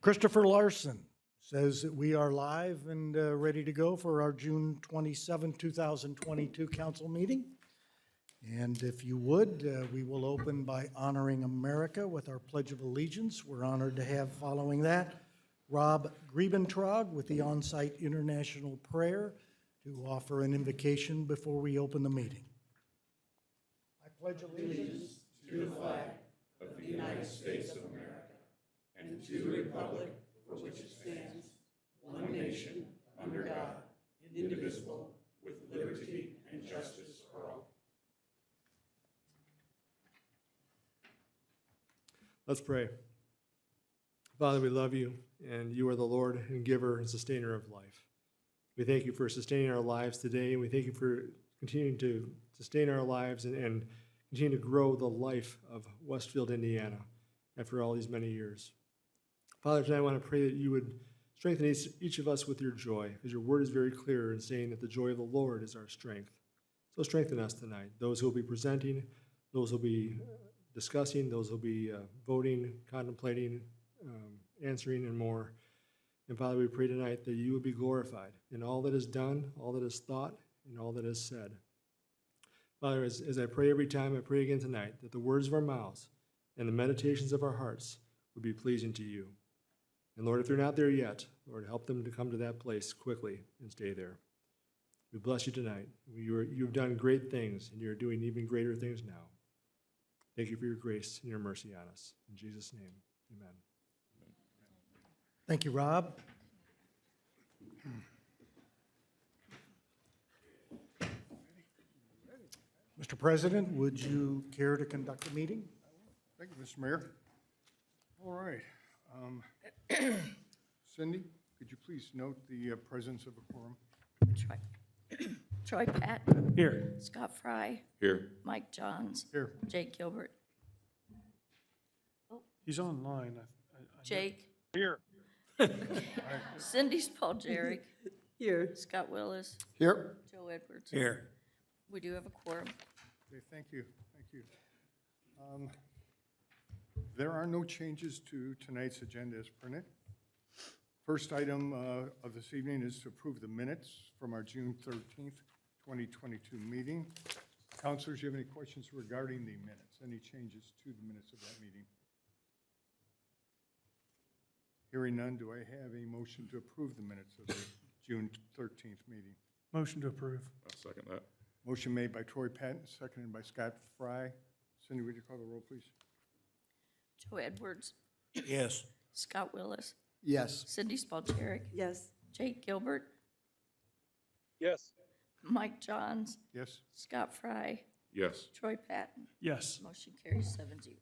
Christopher Larson says that we are live and ready to go for our June 27, 2022 council meeting. And if you would, we will open by honoring America with our Pledge of Allegiance. We're honored to have, following that, Rob Griebentrog with the on-site international prayer to offer an invocation before we open the meeting. I pledge allegiance to the flag of the United States of America and to the republic for which it stands, one nation, under God, indivisible, with liberty and justice for all. Let's pray. Father, we love you, and you are the Lord and giver and sustainer of life. We thank you for sustaining our lives today, and we thank you for continuing to sustain our lives and continue to grow the life of Westfield, Indiana, after all these many years. Father, tonight I want to pray that you would strengthen each of us with your joy, because your word is very clear in saying that the joy of the Lord is our strength. So strengthen us tonight. Those who will be presenting, those who will be discussing, those who will be voting, contemplating, answering, and more. And Father, we pray tonight that you would be glorified in all that is done, all that is thought, and all that is said. Father, as I pray every time, I pray again tonight that the words of our mouths and the meditations of our hearts would be pleasing to you. And Lord, if they're not there yet, Lord, help them to come to that place quickly and stay there. We bless you tonight. You've done great things, and you're doing even greater things now. Thank you for your grace and your mercy on us. In Jesus' name, amen. Thank you, Rob. Mr. President, would you care to conduct the meeting? Thank you, Mr. Mayor. All right. Cindy, could you please note the presence of a quorum? Troy Patton. Here. Scott Fry. Here. Mike Johns. Here. Jake Gilbert. He's online. Jake. Here. Cindy Spalgeric. Here. Scott Willis. Here. Joe Edwards. Here. We do have a quorum. Okay, thank you. Thank you. There are no changes to tonight's agenda as printed. First item of this evening is to approve the minutes from our June 13th, 2022 meeting. Councilors, do you have any questions regarding the minutes? Any changes to the minutes of that meeting? Hearing none, do I have a motion to approve the minutes of the June 13th meeting? Motion to approve. I'll second that. Motion made by Troy Patton, seconded by Scott Fry. Cindy, would you call the roll, please? Joe Edwards. Yes. Scott Willis. Yes. Cindy Spalgeric. Yes. Jake Gilbert. Yes. Mike Johns. Yes. Scott Fry. Yes. Troy Patton. Yes. Motion carries 7-0.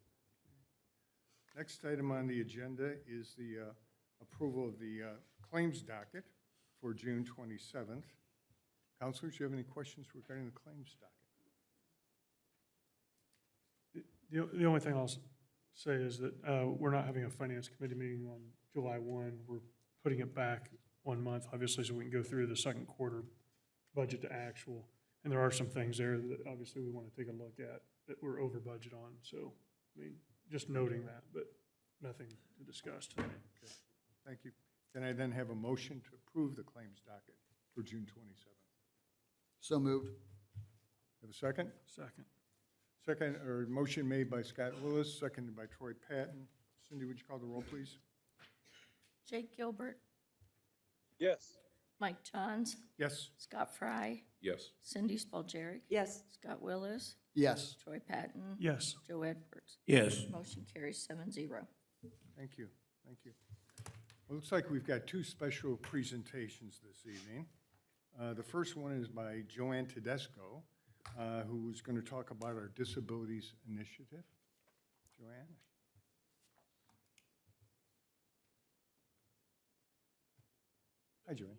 Next item on the agenda is the approval of the claims docket for June 27th. Councilors, do you have any questions regarding the claims docket? The only thing I'll say is that we're not having a finance committee meeting on July 1. We're putting it back 1 month, obviously, so we can go through the second quarter budget to actual. And there are some things there that obviously we want to take a look at that we're over budget on. So, I mean, just noting that, but nothing to discuss tonight. Okay. Thank you. Can I then have a motion to approve the claims docket for June 27th? So moved. Have a second? Second. Second, or motion made by Scott Willis, seconded by Troy Patton. Cindy, would you call the roll, please? Jake Gilbert. Yes. Mike Johns. Yes. Scott Fry. Yes. Cindy Spalgeric. Yes. Scott Willis. Yes. Troy Patton. Yes. Joe Edwards. Yes. Motion carries 7-0. Thank you. Thank you. Well, it looks like we've got two special presentations this evening. The first one is by Joanne Tedesco, who's going to talk about our Disabilities Initiative. Joanne? Hi, Joanne.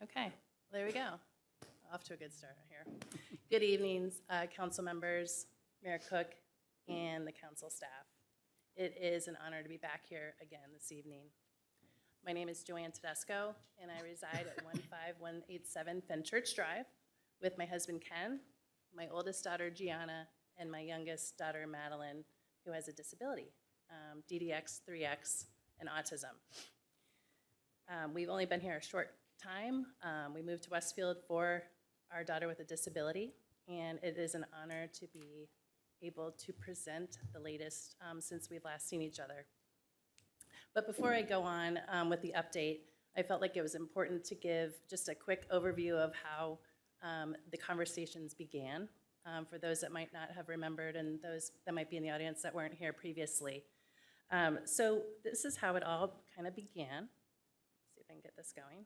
Okay, there we go. Off to a good start here. Good evenings, council members, Mayor Cook, and the council staff. It is an honor to be back here again this evening. My name is Joanne Tedesco, and I reside at 15187 Fenchurch Drive with my husband Ken, my oldest daughter Gianna, and my youngest daughter Madeline, who has a disability, DDX, 3X, and autism. We've only been here a short time. We moved to Westfield for our daughter with a disability, and it is an honor to be able to present the latest since we've last seen each other. But before I go on with the update, I felt like it was important to give just a quick overview of how the conversations began for those that might not have remembered and those that might be in the audience that weren't here previously. So this is how it all kind of began. Let's see if I can get this going.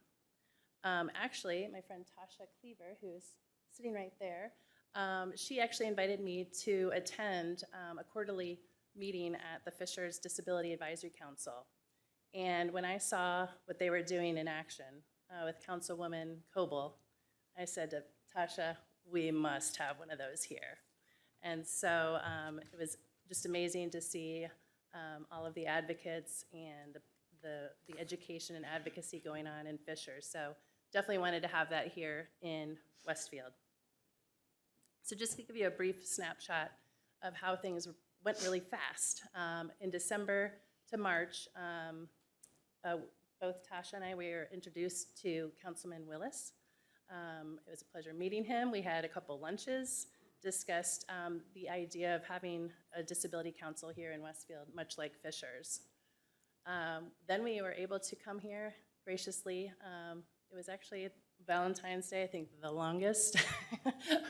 Actually, my friend Tasha Cleaver, who's sitting right there, she actually invited me to attend a quarterly meeting at the Fishers Disability Advisory Council. And when I saw what they were doing in action with Councilwoman Coble, I said to Tasha, we must have one of those here. And so it was just amazing to see all of the advocates and the education and advocacy going on in Fishers. So definitely wanted to have that here in Westfield. So just to give you a brief snapshot of how things went really fast. In December to March, both Tasha and I, we were introduced to Councilman Willis. It was a pleasure meeting him. We had a couple lunches, discussed the idea of having a disability council here in Westfield, much like Fishers. Then we were able to come here graciously. It was actually Valentine's Day, I think the longest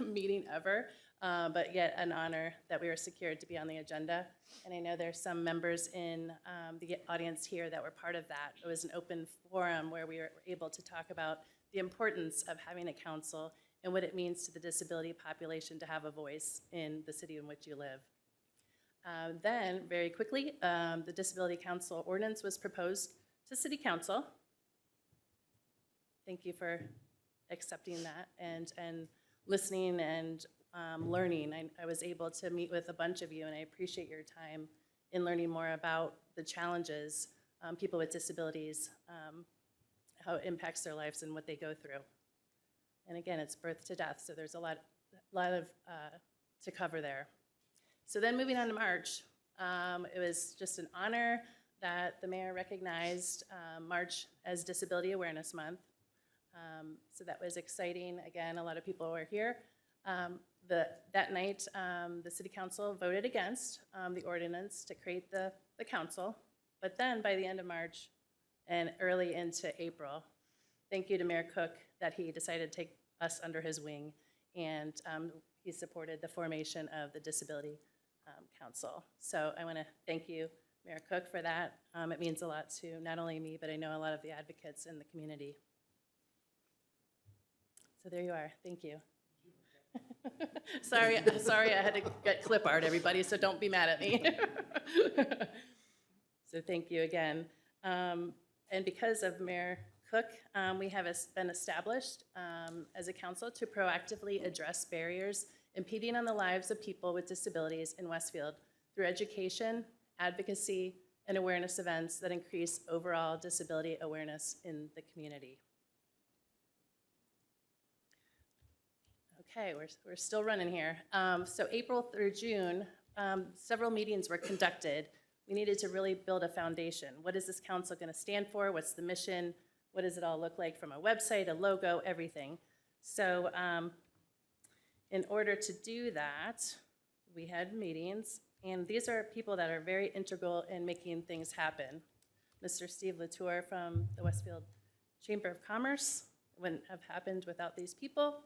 meeting ever, but yet an honor that we were secured to be on the agenda. And I know there's some members in the audience here that were part of that. It was an open forum where we were able to talk about the importance of having a council and what it means to the disability population to have a voice in the city in which you live. Then, very quickly, the Disability Council Ordinance was proposed to City Council. Thank you for accepting that and listening and learning. I was able to meet with a bunch of you, and I appreciate your time in learning more about the challenges people with disabilities, how it impacts their lives and what they go through. And again, it's birth to death, so there's a lot of to cover there. So then moving on to March, it was just an honor that the mayor recognized March as Disability Awareness Month. So that was exciting. Again, a lot of people were here. That night, the city council voted against the ordinance to create the council. But then by the end of March and early into April, thank you to Mayor Cook that he decided to take us under his wing, and he supported the formation of the Disability Council. So I want to thank you, Mayor Cook, for that. It means a lot to not only me, but I know a lot of the advocates in the community. So there you are. Thank you. sorry, I had to get clip art, everybody, so don't be mad at me. So thank you again. And because of Mayor Cook, we have been established as a council to proactively address barriers impeding on the lives of people with disabilities in Westfield through education, advocacy, and awareness events that increase overall disability awareness in the community. Okay, we're still running here. So April through June, several meetings were conducted. We needed to really build a foundation. What is this council going to stand for? What's the mission? What does it all look like from a website, a logo, everything? So in order to do that, we had meetings, and these are people that are very integral in making things happen. Mr. Steve Latour from the Westfield Chamber of Commerce wouldn't have happened without these people.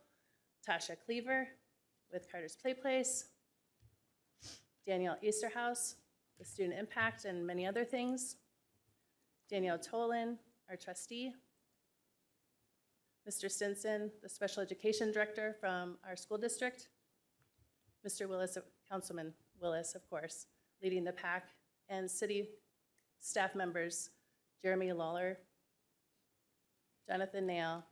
Tasha Cleaver with Carter's Play Place, Danielle Easterhouse with Student Impact and many other things, Danielle Tolan, our trustee, Mr. Stinson, the Special Education Director from our school district, Mr. Willis, Councilman Willis, of course, leading the pack, and city staff members, Jeremy Lawler, Jonathan Nail,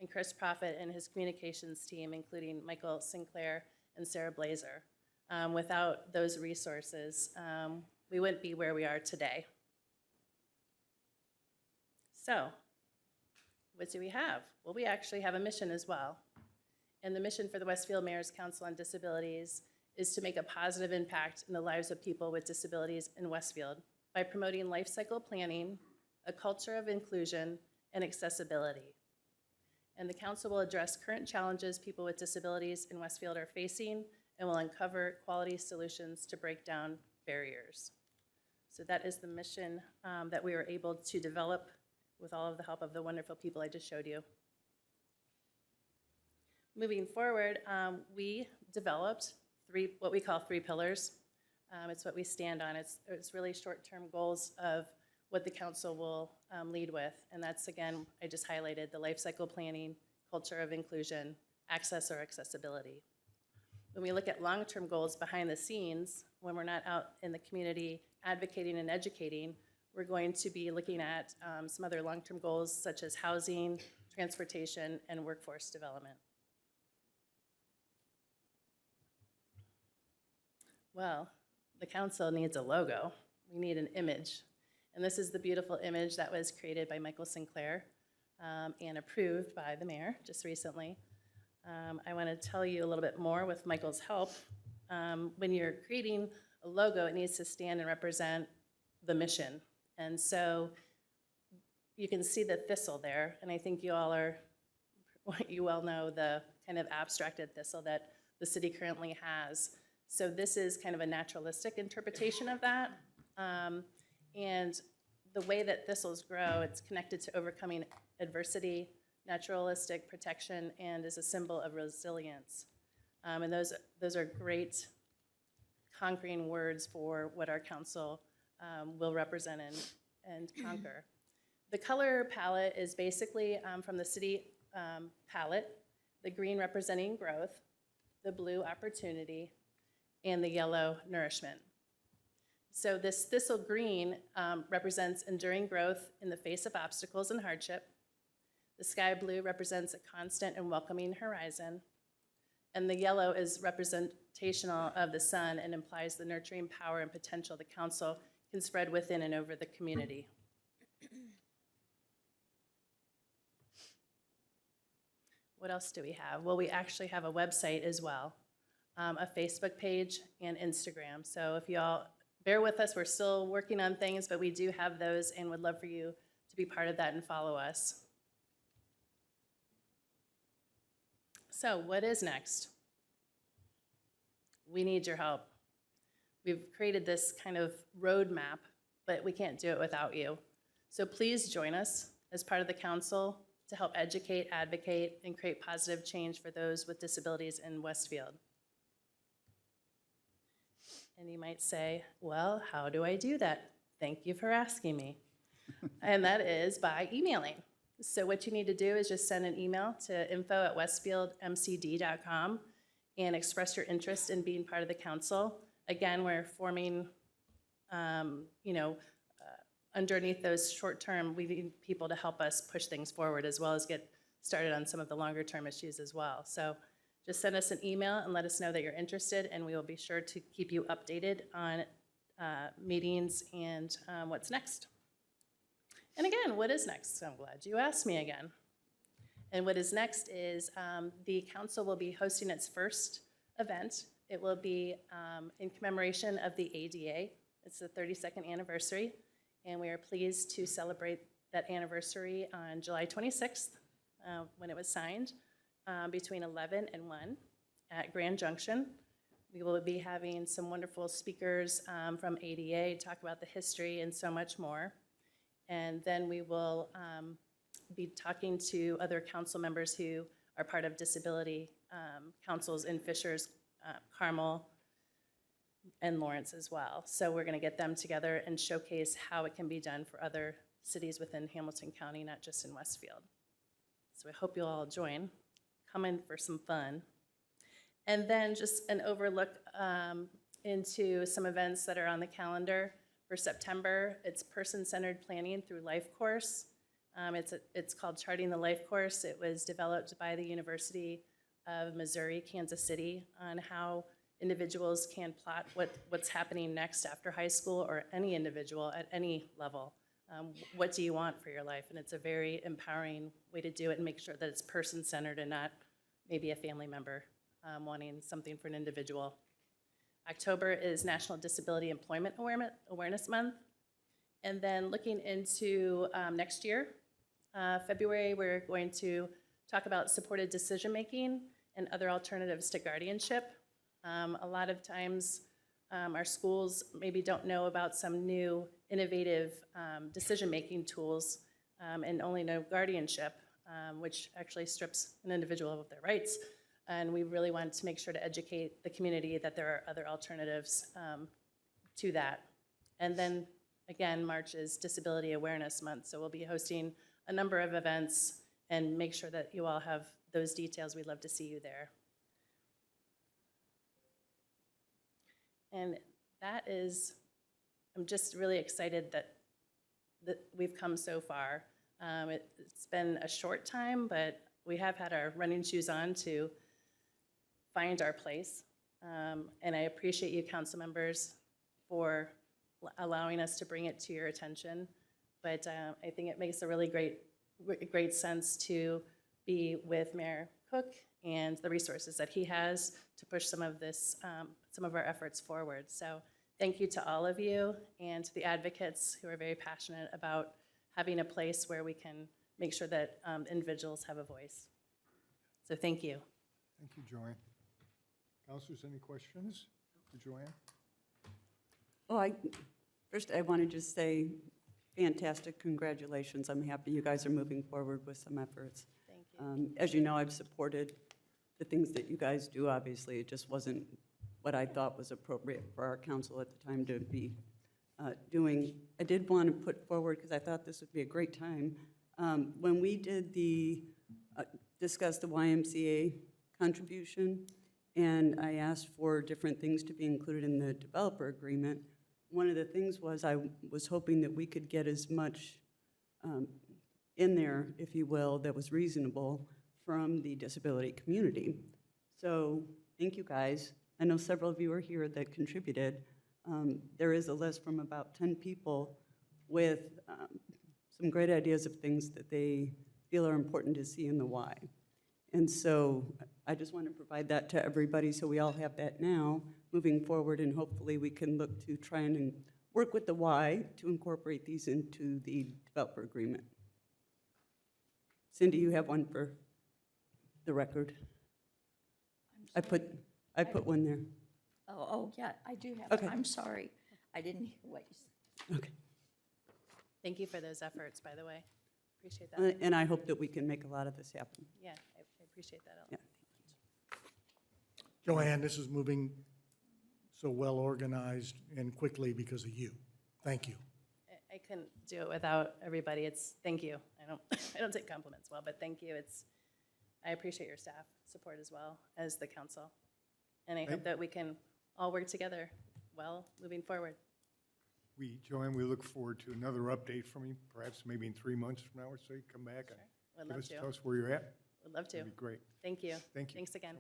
and Chris Profit and his communications team, including Michael Sinclair and Sarah Blazer. Without those resources, we wouldn't be where we are today. So, what do we have? Well, we actually have a mission as well. And the mission for the Westfield Mayor's Council on Disabilities is to make a positive impact in the lives of people with disabilities in Westfield by promoting life cycle planning, a culture of inclusion, and accessibility. And the council will address current challenges people with disabilities in Westfield are facing and will uncover quality solutions to break down barriers. So that is the mission that we were able to develop with all of the help of the wonderful people I just showed you. Moving forward, we developed what we call 3 pillars. It's what we stand on. It's really short-term goals of what the council will lead with. And that's, again, I just highlighted the life cycle planning, culture of inclusion, access or accessibility. When we look at long-term goals behind the scenes, when we're not out in the community advocating and educating, we're going to be looking at some other long-term goals such as housing, transportation, and workforce development. Well, the council needs a logo. We need an image. And this is the beautiful image that was created by Michael Sinclair and approved by the mayor just recently. I want to tell you a little bit more with Michael's help. When you're creating a logo, it needs to stand and represent the mission. And so you can see the thistle there, and I think you all well know the kind of abstracted thistle that the city currently has. So this is kind of a naturalistic interpretation of that. And the way that thistles grow, it's connected to overcoming adversity, naturalistic protection, and is a symbol of resilience. And those are great conquering words for what our council will represent and conquer. The color palette is basically from the city palette, the green representing growth, the blue opportunity, and the yellow nourishment. So this thistle green represents enduring growth in the face of obstacles and hardship. The sky blue represents a constant and welcoming horizon. And the yellow is representational of the sun and implies the nurturing power and potential the council can spread within and over the community. What else do we have? Well, we actually have a website as well, a Facebook page and Instagram. So if y'all bear with us, we're still working on things, but we do have those and would love for you to be part of that and follow us. So what is next? We need your help. We've created this kind of roadmap, but we can't do it without you. So please join us as part of the council to help educate, advocate, and create positive change for those with disabilities in Westfield. And you might say, well, how do I do that? Thank you for asking me. And that is by emailing. So what you need to do is just send an email to info@westfieldmcd.com and express your interest in being part of the council. Again, we're forming, underneath those short-term, we need people to help us push things forward as well as get started on some of the longer-term issues as well. So just send us an email and let us know that you're interested, and we will be sure to keep you updated on meetings and what's next. And again, what is next? I'm glad you asked me again. And what is next is the council will be hosting its first event. It will be in commemoration of the ADA. It's the 32nd anniversary, and we are pleased to celebrate that anniversary on July 26th when it was signed between 11 and 1 at Grand Junction. We will be having some wonderful speakers from ADA talk about the history and so much more. And then we will be talking to other council members who are part of disability councils in Fishers, Carmel, and Lawrence as well. So we're gonna get them together and showcase how it can be done for other cities within Hamilton County, not just in Westfield. So I hope you'll all join. Come in for some fun. And then just an overlook into some events that are on the calendar. For September, it's person-centered planning through life course. It's called Charting the Life Course. It was developed by the University of Missouri, Kansas City, on how individuals can plot what's happening next after high school, or any individual at any level. What do you want for your life? And it's a very empowering way to do it and make sure that it's person-centered and not maybe a family member wanting something for an individual. October is National Disability Employment Awareness Month. And then looking into next year, February, we're going to talk about supported decision-making and other alternatives to guardianship. A lot of times, our schools maybe don't know about some new innovative decision-making tools and only know guardianship, which actually strips an individual of their rights. And we really wanted to make sure to educate the community that there are other alternatives to that. And then, again, March is Disability Awareness Month, so we'll be hosting a number of events and make sure that you all have those details. We'd love to see you there. And that is, I'm just really excited that we've come so far. It's been a short time, but we have had our running shoes on to find our place. And I appreciate you, council members, for allowing us to bring it to your attention. But I think it makes a really great sense to be with Mayor Cook and the resources that he has to push some of this, some of our efforts forward. So thank you to all of you and to the advocates who are very passionate about having a place where we can make sure that individuals have a voice. So thank you. Thank you, Joanne. Councilors, any questions for Joanne? Well, first I want to just say fantastic congratulations. I'm happy you guys are moving forward with some efforts. Thank you. As you know, I've supported the things that you guys do. Obviously, it just wasn't what I thought was appropriate for our council at the time to be doing. I did want to put forward, because I thought this would be a great time, when we did discuss the YMCA contribution, and I asked for different things to be included in the developer agreement. One of the things was I was hoping that we could get as much in there, if you will, that was reasonable from the disability community. So thank you guys. I know several of you are here that contributed. There is a list from about 10 people with some great ideas of things that they feel are important to see in the why. And so I just want to provide that to everybody so we all have that now moving forward, and hopefully we can look to try and work with the why to incorporate these into the developer agreement. Cindy, you have one for the record. I put one there. Oh, yeah, I do have, Okay. I'm sorry. I didn't hear what you said. Okay. Thank you for those efforts, by the way. Appreciate that. And I hope that we can make a lot of this happen. Yeah, I appreciate that. Yeah. Joanne, this is moving so well organized and quickly because of you. Thank you. I couldn't do it without everybody. Thank you. I don't take compliments well, but thank you. I appreciate your staff support as well as the council. And I hope that we can all work together well moving forward. Joanne, we look forward to another update from you, perhaps maybe in 3 months from now or so. You come back Would and love tell to. us where you're at. Would love to. That'd be great. Thank you. Thank you. Thanks again.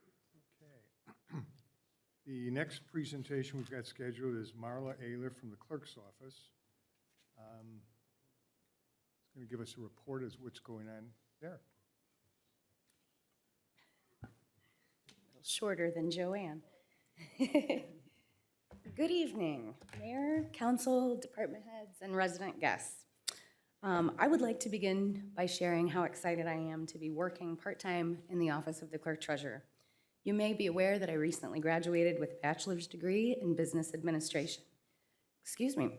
So much. Okay. The next presentation we've got scheduled is Marla Ayler from the clerk's office. It's going to give us a report as what's going on there. Shorter than Joanne. Good evening, Mayor, Council, Department heads, and resident guests. I would like to begin by sharing how excited I am to be working part-time in the Office of the Clerk Treasurer. You may be aware that I recently graduated with a bachelor's degree in business administration. Excuse me.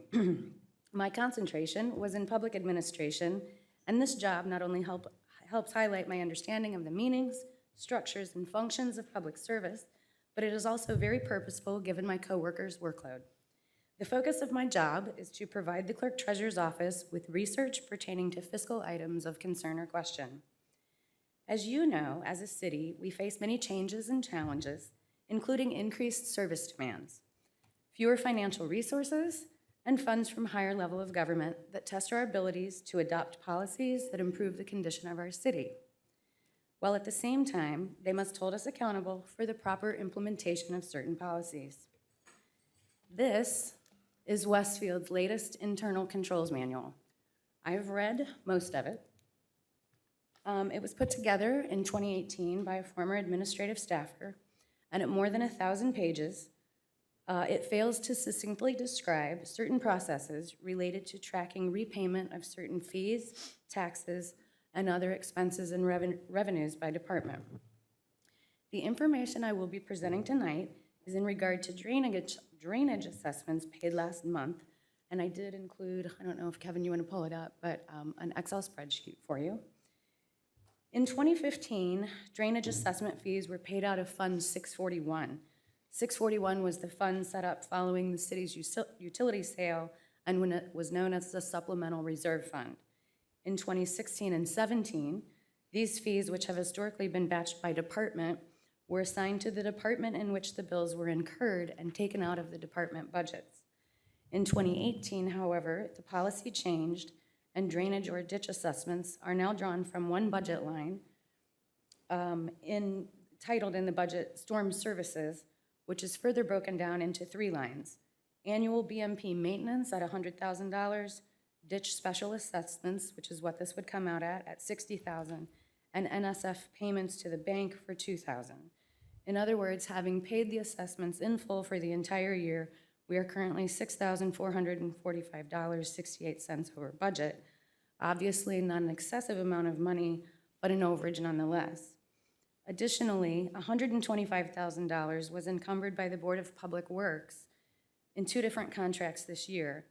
My concentration was in public administration, and this job not only helps highlight my understanding of the meanings, structures, and functions of public service, but it is also very purposeful given my coworkers' workload. The focus of my job is to provide the Clerk Treasurer's Office with research pertaining to fiscal items of concern or question. As you know, as a city, we face many changes and challenges, including increased service demands, fewer financial resources, and funds from higher level of government that test our abilities to adopt policies that improve the condition of our city, while at the same time, they must hold us accountable for the proper implementation of certain policies. This is Westfield's latest internal controls manual. I've read most of it. It was put together in 2018 by a former administrative staffer, and at more than 1,000 pages, it fails to succinctly describe certain processes related to tracking repayment of certain fees, taxes, and other expenses and revenues by department. The information I will be presenting tonight is in regard to drainage assessments paid last month, and I did include, I don't know if Kevin, you want to pull it up, but an Excel spreadsheet for you. In 2015, drainage assessment fees were paid out of Fund 641. 641 was the fund set up following the city's utility sale and when it was known as the Supplemental Reserve Fund. In 2016 and 17, these fees, which have historically been batched by department, were assigned to the department in which the bills were incurred and taken out of the department budgets. In 2018, however, the policy changed and drainage or ditch assessments are now drawn from one budget line titled in the budget Storm Services, which is further broken down into 3 lines: annual BMP maintenance at $100,000, ditch special assessments, which is what this would come out at $60,000, and NSF payments to the bank for $2,000. In other words, having paid the assessments in full for the entire year, we are currently $6,445.68 over budget. Obviously, not an excessive amount of money, but an overage nonetheless. Additionally, $125,000 was encumbered by the Board of Public Works in 2 different contracts this year.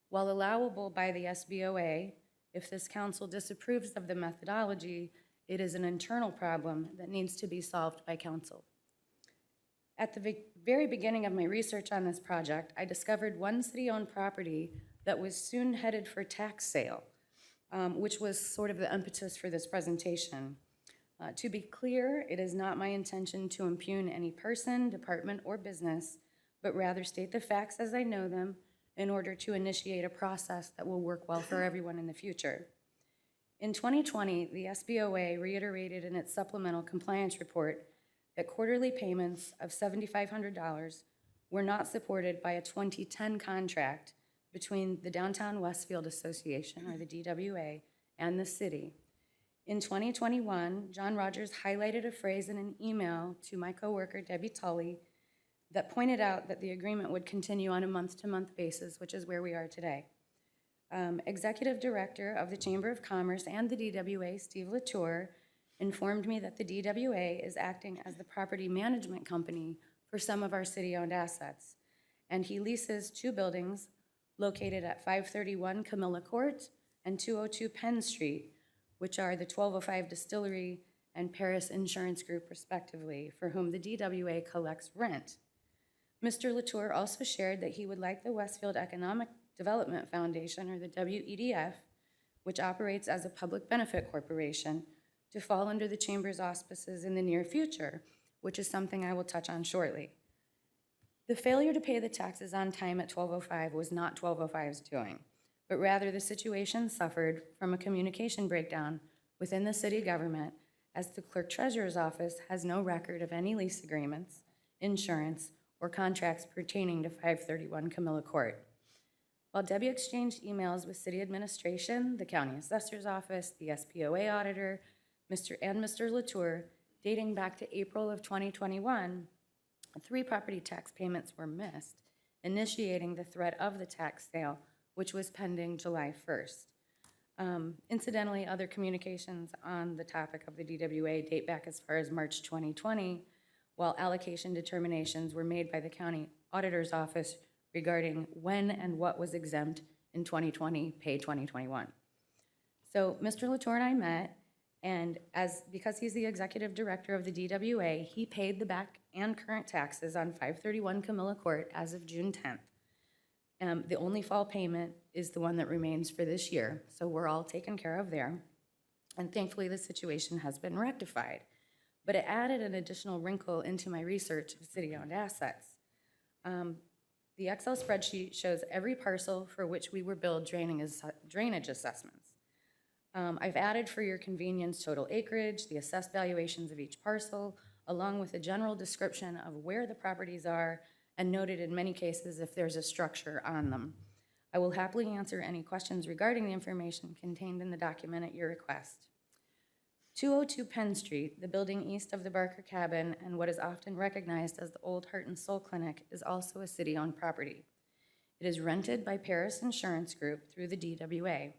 While allowable by the SBOA, if this council disapproves of the methodology, it is an internal problem that needs to be solved by council. At the very beginning of my research on this project, I discovered one city-owned property that was soon headed for tax sale, which was sort of the impetus for this presentation. To be clear, it is not my intention to impugn any person, department, or business, but rather state the facts as I know them in order to initiate a process that will work well for everyone in the future. In 2020, the SBOA reiterated in its supplemental compliance report that quarterly payments of $7,500 were not supported by a 2010 contract between the Downtown Westfield Association, or the DWA, and the city. In 2021, John Rogers highlighted a phrase in an email to my coworker, Debbie Tully, that pointed out that the agreement would continue on a month-to-month basis, which is where we are today. Executive Director of the Chamber of Commerce and the DWA, Steve Latour, informed me that the DWA is acting as the property management company for some of our city-owned assets, and he leases 2 buildings located at 531 Camilla Court and 202 Penn Street, which are the 1205 Distillery and Paris Insurance Group, respectively, for whom the DWA collects rent. Mr. Latour also shared that he would like the Westfield Economic Development Foundation, or the WEDF, which operates as a public benefit corporation, to fall under the Chamber's auspices in the near future, which is something I will touch on shortly. The failure to pay the taxes on time at 1205 was not 1205's doing, but rather the situation suffered from a communication breakdown within the city government, as the Clerk Treasurer's Office has no record of any lease agreements, insurance, or contracts pertaining to 531 Camilla Court. While Debbie exchanged emails with city administration, the county assessor's office, the SPOA auditor, Mr. Latour, dating back to April of 2021, 3 property tax payments were missed, initiating the threat of the tax sale, which was pending July 1st. Incidentally, other communications on the topic of the DWA date back as far as March 2020, while allocation determinations were made by the county auditor's office regarding when and what was exempt in 2020, paid 2021. So Mr. Latour and I met, and because he's the executive director of the DWA, he paid the back and current taxes on 531 Camilla Court as of June 10th. The only fall payment is the one that remains for this year, so we're all taken care of there. And thankfully, the situation has been rectified. But it added an additional wrinkle into my research of city-owned assets. The Excel spreadsheet shows every parcel for which we were billed drainage assessments. I've added for your convenience total acreage, the assessed valuations of each parcel, along with a general description of where the properties are, and noted in many cases if there's a structure on them. I will happily answer any questions regarding the information contained in the document at your request. 202 Penn Street, the building east of the Barker Cabin and what is often recognized as the Old Heart and Soul Clinic, is also a city-owned property. It is rented by Paris Insurance Group through the DWA.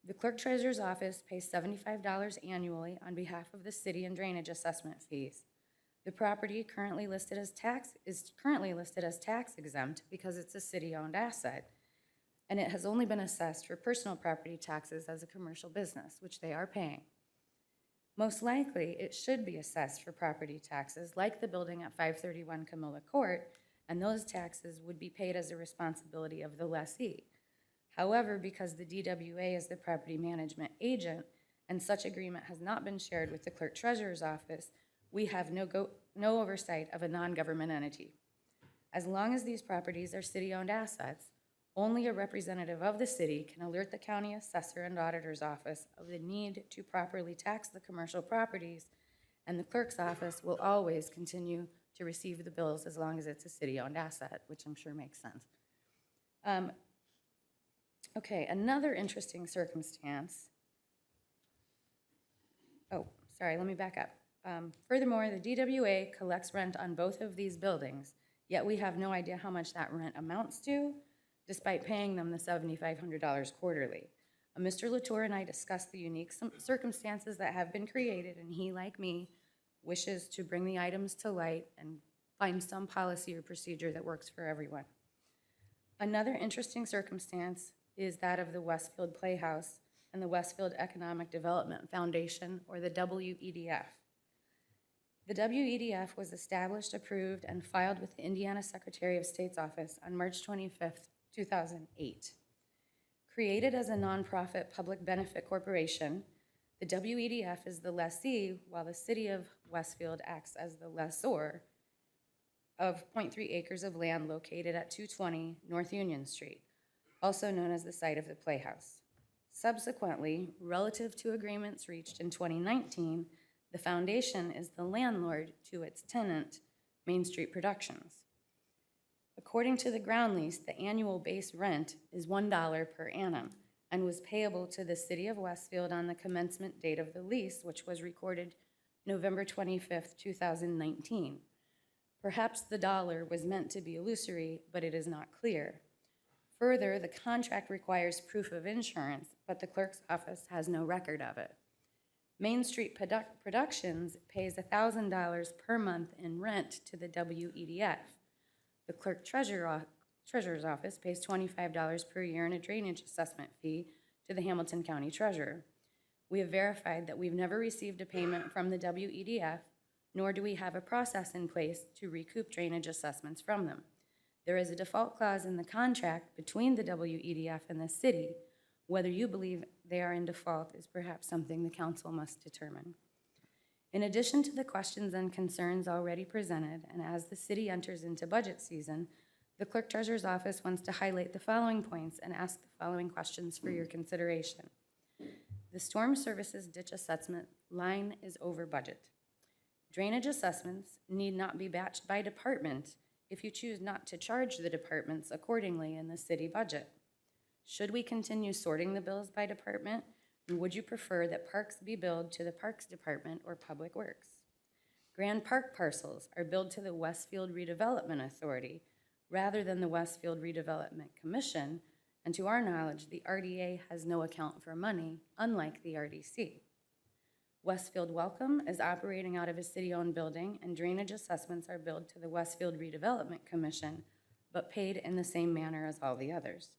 The Clerk Treasurer's Office pays $75 annually on behalf of the city in drainage assessment fees. The property is currently listed as tax exempt because it's a city-owned asset, and it has only been assessed for personal property taxes as a commercial business, which they are paying. Most likely, it should be assessed for property taxes like the building at 531 Camilla Court, and those taxes would be paid as a responsibility of the lessee. However, because the DWA is the property management agent and such agreement has not been shared with the Clerk Treasurer's Office, we have no oversight of a non-government entity. As long as these properties are city-owned assets, only a representative of the city can alert the county assessor and auditor's office of the need to properly tax the commercial properties, and the clerk's office will always continue to receive the bills as long as it's a city-owned asset, which I'm sure makes sense. Okay, another interesting circumstance. Oh, sorry, let me back up. Furthermore, the DWA collects rent on both of these buildings, yet we have no idea how much that rent amounts to, despite paying them the $7,500 quarterly. Mr. Latour and I discussed the unique circumstances that have been created, and he, like me, wishes to bring the items to light and find some policy or procedure that works for everyone. Another interesting circumstance is that of the Westfield Playhouse and the Westfield Economic Development Foundation, or the WEDF. The WEDF was established, approved, and filed with the Indiana Secretary of State's office on March 25th, 2008. Created as a nonprofit public benefit corporation, the WEDF is the lessee, while the city of Westfield acts as the lessor of 0.3 acres of land located at 220 North Union Street, also known as the site of the Playhouse. Subsequently, relative to agreements reached in 2019, the foundation is the landlord to its tenant, Main Street Productions. According to the ground lease, the annual base rent is $1 per annum and was payable to the city of Westfield on the commencement date of the lease, which was recorded November 25th, 2019. Perhaps the dollar was meant to be illusory, but it is not clear. Further, the contract requires proof of insurance, but the clerk's office has no record of it. Main Street Productions pays $1,000 per month in rent to the WEDF. The Clerk Treasurer's Office pays $25 per year in a drainage assessment fee to the Hamilton County Treasurer. We have verified that we've never received a payment from the WEDF, nor do we have a process in place to recoup drainage assessments from them. There is a default clause in the contract between the WEDF and the city. Whether you believe they are in default is perhaps something the council must determine. In addition to the questions and concerns already presented, and as the city enters into budget season, the Clerk Treasurer's Office wants to highlight the following points and ask the following questions for your consideration. The storm services ditch assessment line is over budget. Drainage assessments need not be batched by department if you choose not to charge the departments accordingly in the city budget. Should we continue sorting the bills by department, and would you prefer that parks be billed to the Parks Department or Public Works? Grand Park parcels are billed to the Westfield Redevelopment Authority rather than the Westfield Redevelopment Commission, and to our knowledge, the RDA has no account for money, unlike the RDC. Westfield Welcome is operating out of a city-owned building, and drainage assessments are billed to the Westfield Redevelopment Commission, but paid in the same manner as all the others.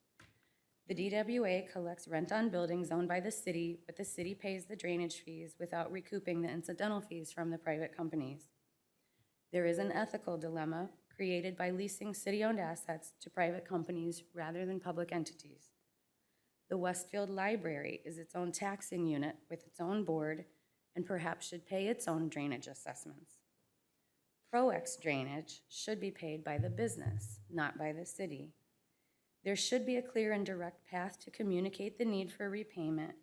The DWA collects rent on buildings owned by the city, but the city pays the drainage fees without recouping the incidental fees from the private companies. There is an ethical dilemma created by leasing city-owned assets to private companies rather than public entities. The Westfield Library is its own taxing unit with its own board and perhaps should pay its own drainage assessments. ProX drainage should be paid by the business, not by the city. There should be a clear and direct path to communicate the need for repayment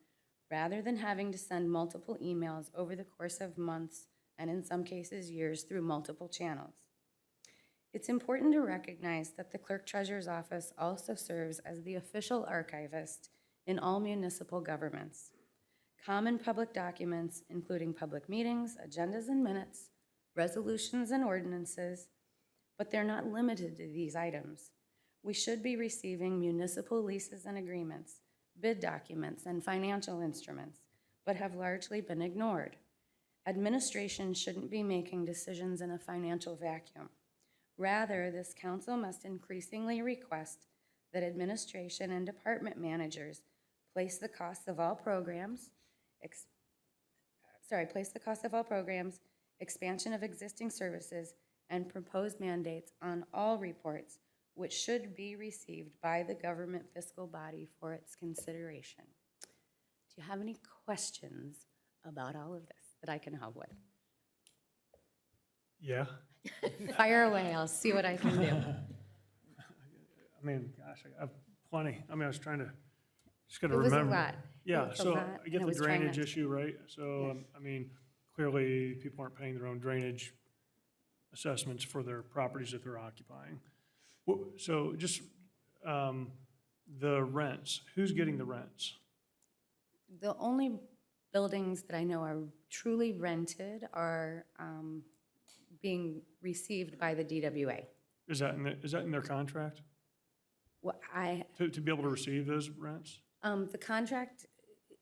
rather than having to send multiple emails over the course of months and in some cases years through multiple channels. It's important to recognize that the Clerk Treasurer's Office also serves as the official archivist in all municipal governments. common public documents, including public meetings, agendas and minutes, resolutions and ordinances, but they're not limited to these items. We should be receiving municipal leases and agreements, bid documents, and financial instruments, but have largely been ignored. Administration shouldn't be making decisions in a financial vacuum. Rather, this council must increasingly request that administration and department managers place the costs of all programs, expansion of existing services, and proposed mandates on all reports, which should be received by the government fiscal body for its consideration. Do you have any questions about all of this that I can help with? Yeah. Fire away, I'll see what I can do. I mean, gosh, I have plenty. I mean, I was trying to, just gotta It was a remember. lot. Yeah, It was a so lot, I and get I the was trying not drainage to- issue, right? So, I mean, clearly, people aren't paying their own drainage assessments for their properties that they're occupying. So just, the rents, who's getting the rents? The only buildings that I know are truly rented are being received by the DWA. Is that in their contract, Well, to be able to receive those rents? the contract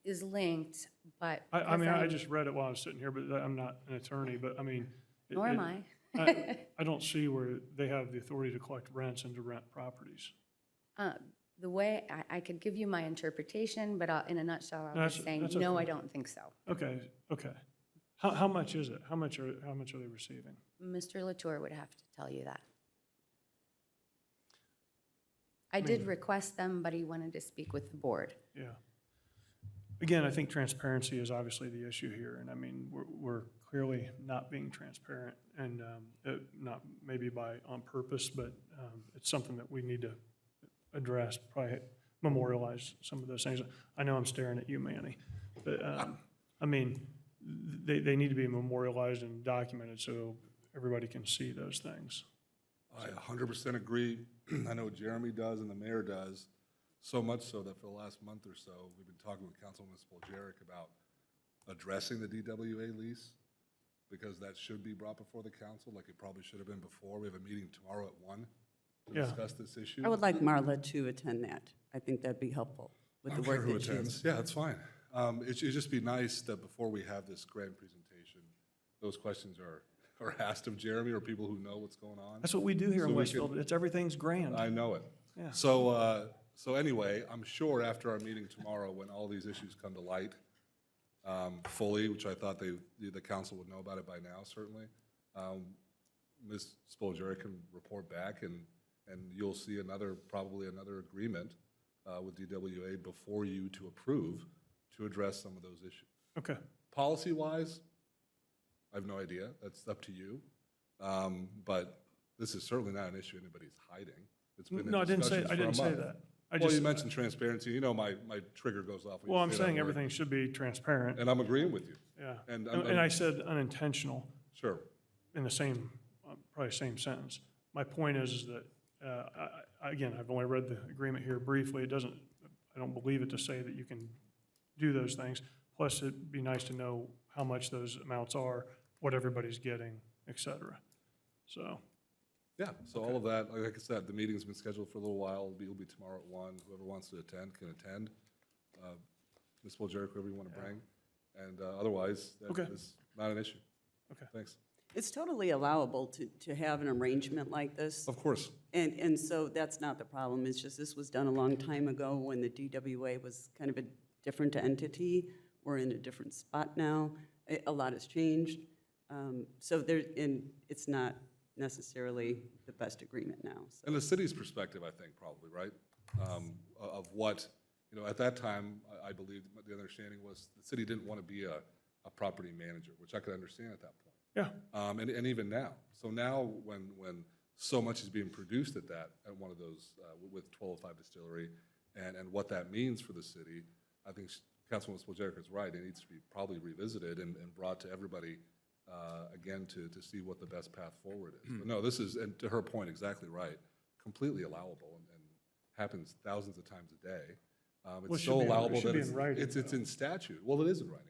is linked, but. I mean, because I just read it while I was sitting here, but I'm not an attorney, but I mean. Nor am I. I don't see where they have the authority to collect rents and to rent properties. The way, I could give you my interpretation, but in a nutshell, I'll That's- just say, that's no, okay. I don't think so. Okay. How much is it? How much are they receiving? Mr. Latour would have to tell you that. I did request them, but he wanted to speak with the board. Yeah. Again, I think transparency is obviously the issue here, and I mean, we're clearly not being transparent, and not maybe on purpose, but it's something that we need to address, probably memorialize some of those things. I know I'm staring at you, Manny, but I mean, they need to be memorialized and documented so everybody can see those things. I 100% agree. I know Jeremy does and the mayor does, so much so that for the last month or so, we've been talking with Councilman Spoljaric about addressing the DWA lease, because that should be brought before the council, like it probably should have been before. We have a meeting tomorrow at 1 to Yeah. discuss this issue. I would like Marla to attend that. I think that'd be helpful with the work that she's. Yeah, that's fine. It'd just be nice that before we have this grand presentation, those questions are asked of Jeremy or people who know what's going on. That's what we do here So in we Westfield. It's everything's grand. I know it. Yeah. So anyway, I'm sure after our meeting tomorrow, when all these issues come to light fully, which I thought the council would know about it by now, certainly, Ms. Spoljaric can report back, and you'll see probably another agreement with DWA before you to approve to address some of those issues. Okay. Policy-wise, I have no idea. That's up to you. But this is certainly not an issue anybody's hiding. It's been in No, I didn't say discussions for a month. that. Well, you mentioned transparency. You know, my trigger goes off. when you Well, I'm say that saying word. everything should be transparent. And I'm agreeing with you. Yeah. And And I said unintentional Sure. in the same, probably same sentence. My point is that, again, I've only read the agreement here briefly. I don't believe it to say that you can do those things. Plus, it'd be nice to know how much those amounts are, what everybody's getting, et cetera. So, Yeah, so all of that, like I said, the meeting's been scheduled for a little while. It'll be tomorrow at 1. Whoever wants to attend can attend. Ms. Spoljaric, whoever you want to bring. And otherwise, Okay. that's not an issue. okay. Thanks. It's totally allowable to have an arrangement like this. Of course. And so that's not the problem. It's just this was done a long time ago when the DWA was kind of a different entity. We're in a different spot now. A lot has changed. So it's not necessarily the best agreement now. So. And the city's perspective, I think, probably, right? Of what, at that time, I believe the understanding was the city didn't want to be a property manager, which I could understand at that point. Yeah. And even now. So now, when so much is being produced at one of those, with 1205 Distillery, and what that means for the city, I think Councilwoman Spoljaric is right. It needs to be probably revisited and brought to everybody again to see what the best path forward is. But no, this is, and to her point, exactly right, completely allowable and happens thousands of times a day. Well, it It's should so be in- it allowable should that be it's, in writing, it's in statute. Well, it is in writing.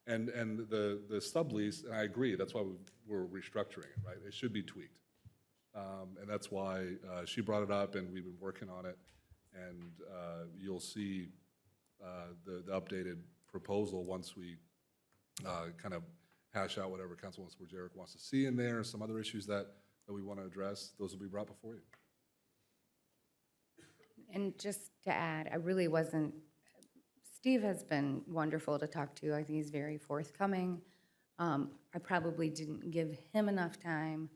And the sublease, and I agree, that's why we're restructuring it, right? It should be tweaked. And that's why she brought it up, and we've been working on it. And you'll see the updated proposal once we kind of hash out whatever Councilwoman Spurgerik wants to see in there, some other issues that we want to address. Those will be brought before you. And just to add, I really wasn't, Steve has been wonderful to talk to. I think he's very forthcoming. I probably didn't give him enough time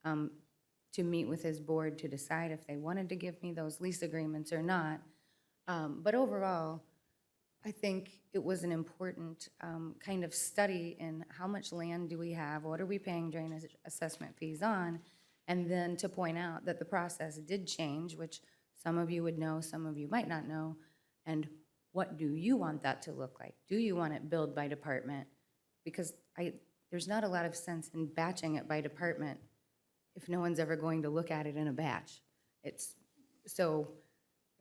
to meet with his board to decide if they wanted to give me those lease agreements or not. But overall, I think it was an important kind of study in how much land do we have, what are we paying drainage assessment fees on, and then to point out that the process did change, which some of you would know, some of you might not know, and what do you want that to look like? Do you want it billed by department? Because there's not a lot of sense in batching it by department if no one's ever going to look at it in a batch. So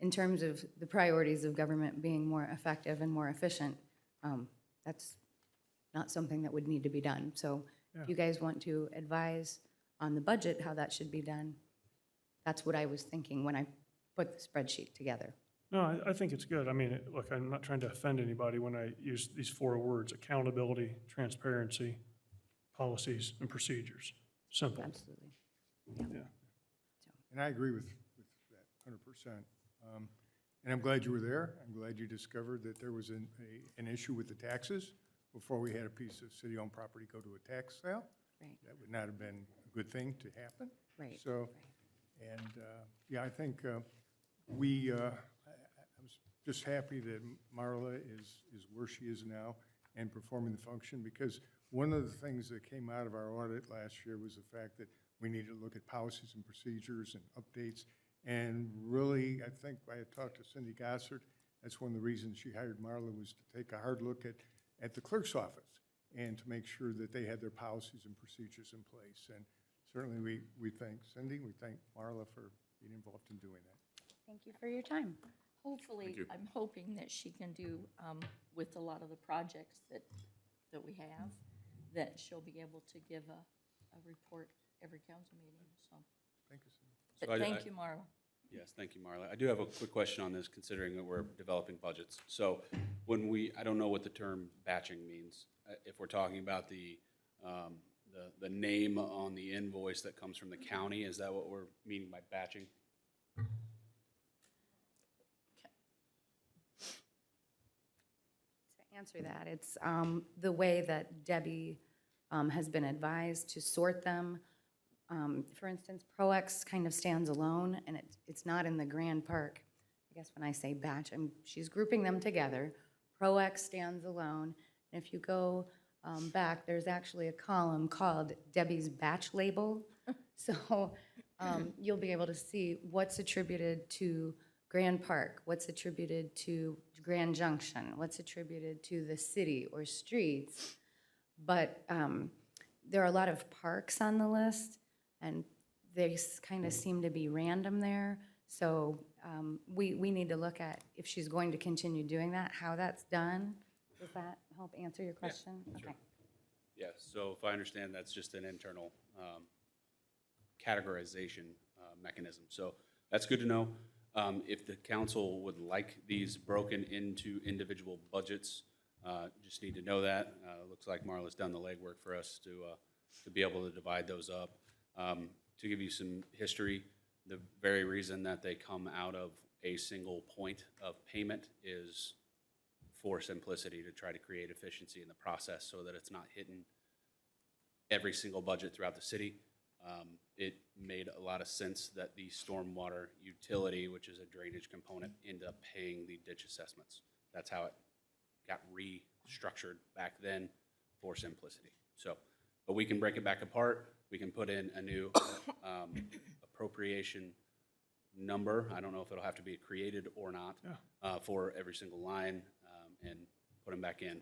in terms of the priorities of government being more effective and more efficient, that's not something that would need to be done. So if you guys want to advise on the budget, how that should be done, that's what I was thinking when I put the spreadsheet together. No, I think it's good. I mean, look, I'm not trying to offend anybody when I use these 4 words: accountability, transparency, policies, and procedures. Simple. Absolutely. Yeah. And I agree with that 100%. And I'm glad you were there. I'm glad you discovered that there was an issue with the taxes before we had a piece of city-owned property go to a tax sale. Right. That would not have been a good thing to happen. Right. So, and, yeah, I think I was just happy that Marla is where she is now and performing the function, because one of the things that came out of our audit last year was the fact that we needed to look at policies and procedures and updates. And really, I think I had talked to Cindy Gossard. That's one of the reasons she hired Marla, was to take a hard look at the clerk's office and to make sure that they had their policies and procedures in place. And certainly we thank Cindy, we thank Marla for being involved in doing that. Thank you for your time. Hopefully, you. I'm hoping that she can do with a lot of the projects that we have, that she'll be able to give a report every council meeting, so. Thank you, Cindy. But So I- thank you, Marla. Yes, thank you, Marla. I do have a quick question on this, considering that we're developing budgets. So when I don't know what the term batching means. If we're talking about the name on the invoice that comes from the county, is that what we're meaning by batching? To answer that, it's the way that Debbie has been advised to sort them. For instance, ProX kind of stands alone, and it's not in the Grand Park. I guess when I say batch, she's grouping them together. ProX stands alone, and if you go back, there's actually a column called Debbie's Batch Label. So you'll be able to see what's attributed to Grand Park, what's attributed to Grand Junction, what's attributed to the city or streets. But there are a lot of parks on the list, and they kind of seem to be random there. So we need to look at, if she's going to continue doing that, how that's done. Does that help answer your question? sure. Okay. Yes, so if I understand, that's just an internal categorization mechanism. So that's good to know. If the council would like these broken into individual budgets, just need to know that. Looks like Marla's done the legwork for us to be able to divide those up. To give you some history, the very reason that they come out of a single point of payment is for simplicity, to try to create efficiency in the process so that it's not hitting every single budget throughout the city. It made a lot of sense that the stormwater utility, which is a drainage component, ended up paying the ditch assessments. That's how it got restructured back then for simplicity. So, but we can break it back apart. We can put in a new appropriation number. I don't know if it'll have to be created or not for every single line, and put them back in.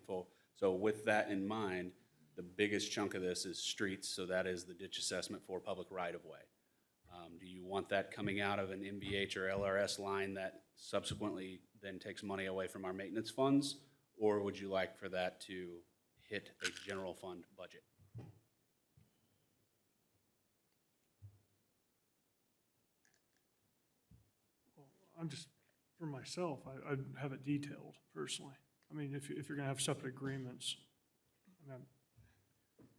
So with that in mind, the biggest chunk of this is streets, so that is the ditch assessment for public right-of-way. Do you want that coming out of an MBH or LRS line that subsequently then takes money away from our maintenance funds? Or would you like for that to hit a general fund budget? I'm just, for myself, I'd have it detailed personally. I mean, if you're gonna have separate agreements, I mean,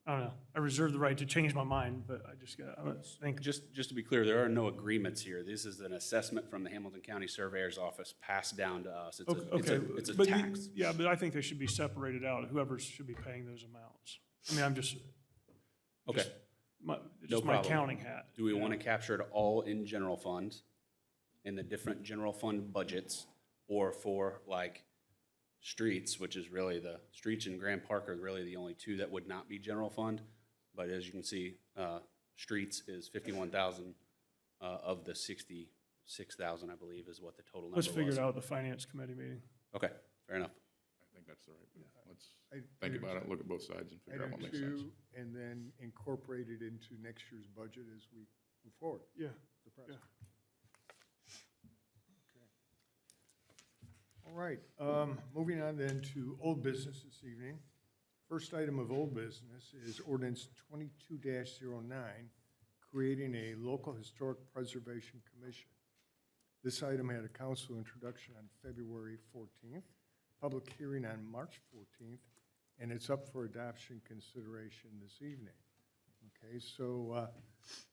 I don't know. I reserve the right to change my mind, but I think, Just to be clear, there are no agreements here. This is an assessment from the Hamilton County Surveyor's Office passed down to us. It's a but tax. yeah, but I think they should be separated out, whoever should be paying those amounts. I mean, I'm just. Okay. My, No just my problem. accounting hat. Do we want to capture it all in general fund, in the different general fund budgets, or for like streets, which is really the, streets and Grand Park are really the only two that would not be general fund. But as you can see, streets is 51,000 of the 66,000, I believe, is what the total number was. Let's figure it out at the finance committee meeting. Okay, fair enough. I think that's the right, let's I- think about it, look at both sides and figure out what Item makes sense. 2, and then incorporate it into next year's budget as we move forward. Yeah. The process. Okay. All right, moving on then to old business this evening. First item of old business is ordinance 22-09, creating a local historic preservation commission. This item had a council introduction on February 14th, public hearing on March 14th, and it's up for adoption consideration this evening. Okay, so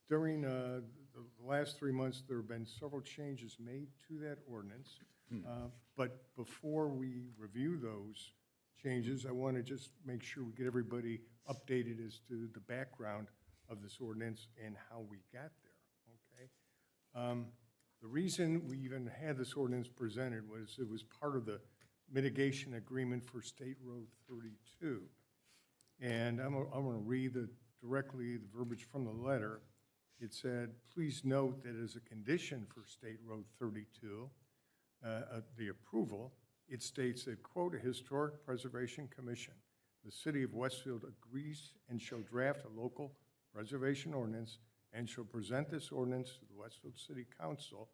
during the last 3 months, there have been several changes made to that ordinance. But before we review those changes, I want to just make sure we get everybody updated as to the background of this ordinance and how we got there, okay? The reason we even had this ordinance presented was it was part of the mitigation agreement for State Road 32. And I'm going to read directly the verbiage from the letter. It said, please note that as a condition for State Road 32, the approval, it states that, quote, a historic preservation commission, the city of Westfield agrees and shall draft a local preservation ordinance and shall present this ordinance to the Westfield City Council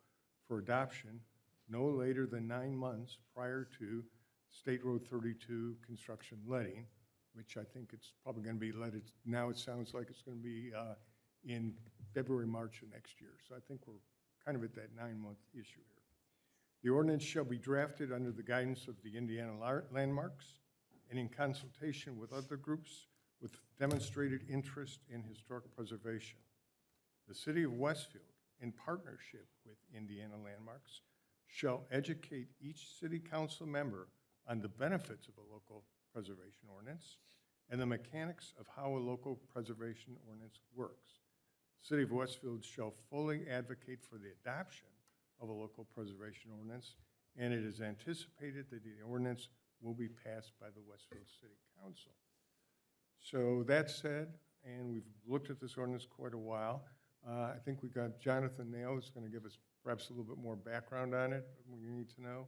for adoption no later than 9 months prior to State Road 32 construction letting, which I think it's probably going to be letted, now it sounds like it's going to be in February, March of next year. So I think we're kind of at that 9-month issue here. The ordinance shall be drafted under the guidance of the Indiana Landmarks and in consultation with other groups with demonstrated interest in historic preservation. The city of Westfield, in partnership with Indiana Landmarks, shall educate each city council member on the benefits of a local preservation ordinance and the mechanics of how a local preservation ordinance works. The city of Westfield shall fully advocate for the adoption of a local preservation ordinance, and it is anticipated that the ordinance will be passed by the Westfield City Council. So that said, and we've looked at this ordinance quite a while, I think we got Jonathan Nail who's going to give us perhaps a little bit more background on it, what you need to know.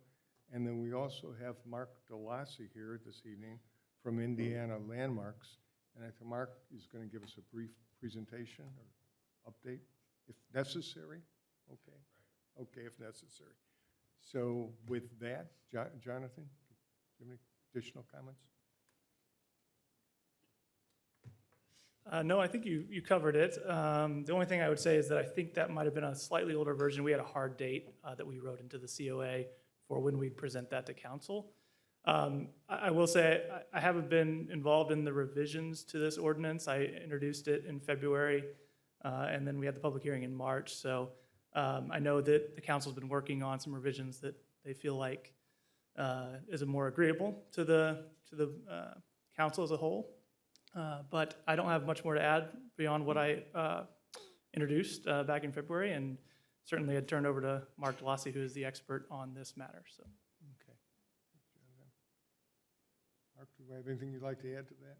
And then we also have Mark DeLassy here this evening from Indiana Landmarks. And I think Mark is going to give us a brief presentation or update, if necessary. Okay. Okay, if necessary. So with that, Jonathan, do you have any additional comments? No, I think you covered it. The only thing I would say is that I think that might have been a slightly older version. We had a hard date that we wrote into the COA for when we present that to council. I will say I haven't been involved in the revisions to this ordinance. I introduced it in February, and then we had the public hearing in March. So I know that the council's been working on some revisions that they feel like is more agreeable to the council as a whole. But I don't have much more to add beyond what I introduced back in February, and certainly I'd turn over to Mark DeLassy, who is the expert on this matter. So, Okay. Mark, do you have anything you'd like to add to that?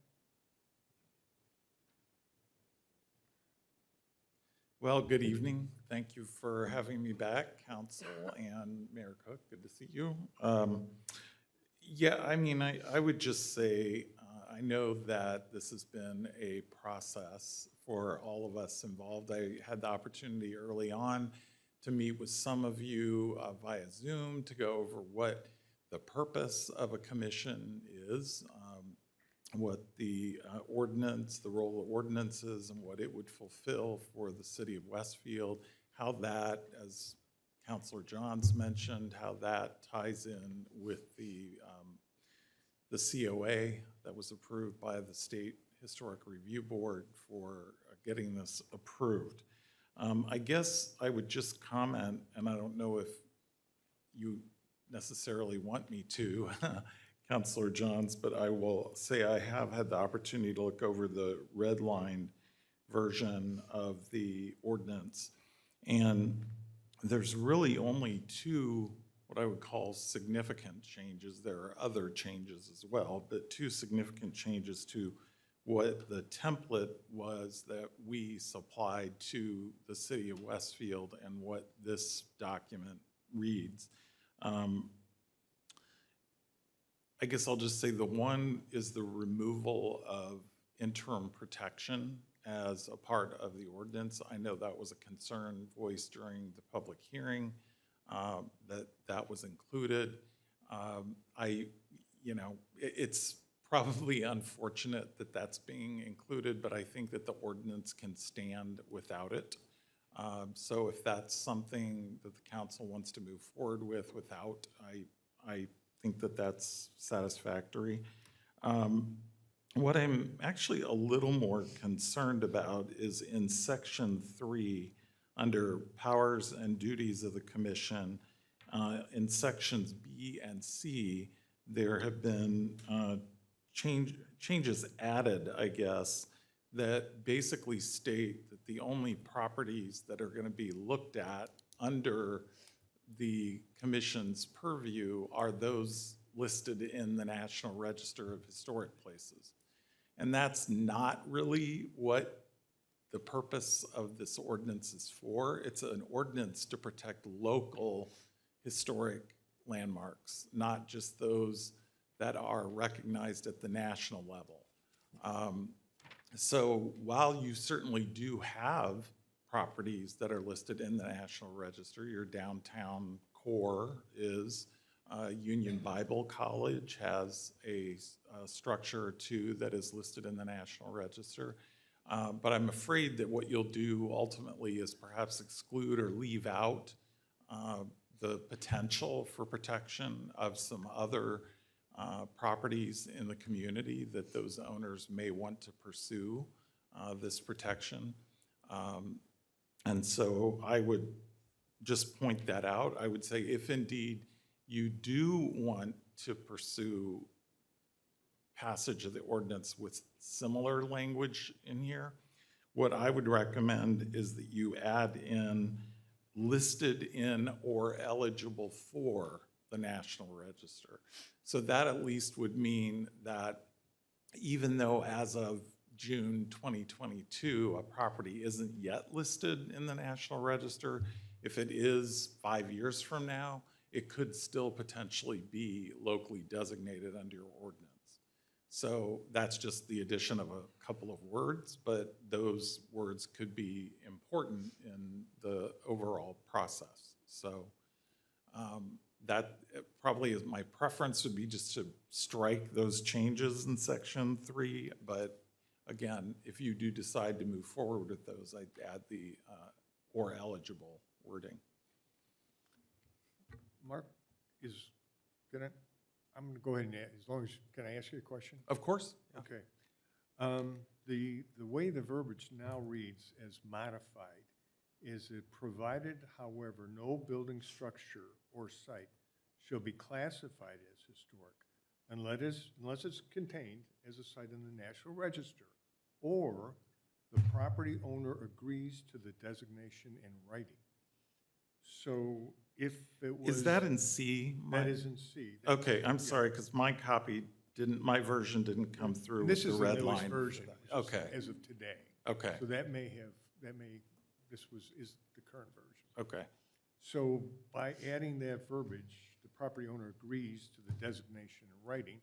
Well, good evening. Thank you for having me back, Council and Mayor Cook. Good to see you. Yeah, I mean, I would just say I know that this has been a process for all of us involved. I had the opportunity early on to meet with some of you via Zoom to go over what the purpose of a commission is, what the ordinance, the role of ordinances and what it would fulfill for the city of Westfield, how that, as Councilor Johns mentioned, how that ties in with the COA that was approved by the State Historic Review Board for getting this approved. I guess I would just comment, and I don't know if you necessarily want me to, Councilor Johns, but I will say I have had the opportunity to look over the redlined version of the ordinance. And there's really only two, what I would call significant changes. There are other changes as well, but two significant changes to what the template was that we supplied to the city of Westfield and what this document reads. I guess I'll just say the one is the removal of interim protection as a part of the ordinance. I know that was a concern voiced during the public hearing, that was included. It's probably unfortunate that that's being included, but I think that the ordinance can stand without it. So if that's something that the council wants to move forward with without, I think that that's satisfactory. What I'm actually a little more concerned about is in section 3, under powers and duties of the commission, in sections B and C, there have been changes added, I guess, that basically state that the only properties that are going to be looked at under the commission's purview are those listed in the National Register of Historic Places. And that's not really what the purpose of this ordinance is for. It's an ordinance to protect local historic landmarks, not just those that are recognized at the national level. So while you certainly do have properties that are listed in the National Register, your downtown core is Union Bible College has a structure or two that is listed in the National Register. But I'm afraid that what you'll do ultimately is perhaps exclude or leave out the potential for protection of some other properties in the community that those owners may want to pursue this protection. And so I would just point that out. I would say if indeed you do want to pursue passage of the ordinance with similar language in here, what I would recommend is that you add in listed in or eligible for the National Register. So that at least would mean that even though as of June 2022, a property isn't yet listed in the National Register, if it is 5 years from now, it could still potentially be locally designated under your ordinance. So that's just the addition of a couple of words, but those words could be important in the overall process. So that probably is my preference, would be just to strike those changes in section 3. But again, if you do decide to move forward with those, I'd add the or eligible wording. Mark, I'm going to go ahead and, can I ask you a question? Of course. Yeah. Okay. The way the verbiage now reads as modified is it provided, however, no building structure or site shall be classified as historic unless it's contained as a site in the National Register, or the property owner agrees to the designation in writing. So if it was... Is that in C? That is in C. Okay, I'm sorry, because my copy didn't, my version didn't come through with the red line. This is the newest version. Okay. As of today. Okay, So this is the current version. okay. So by adding that verbiage, the property owner agrees to the designation in writing,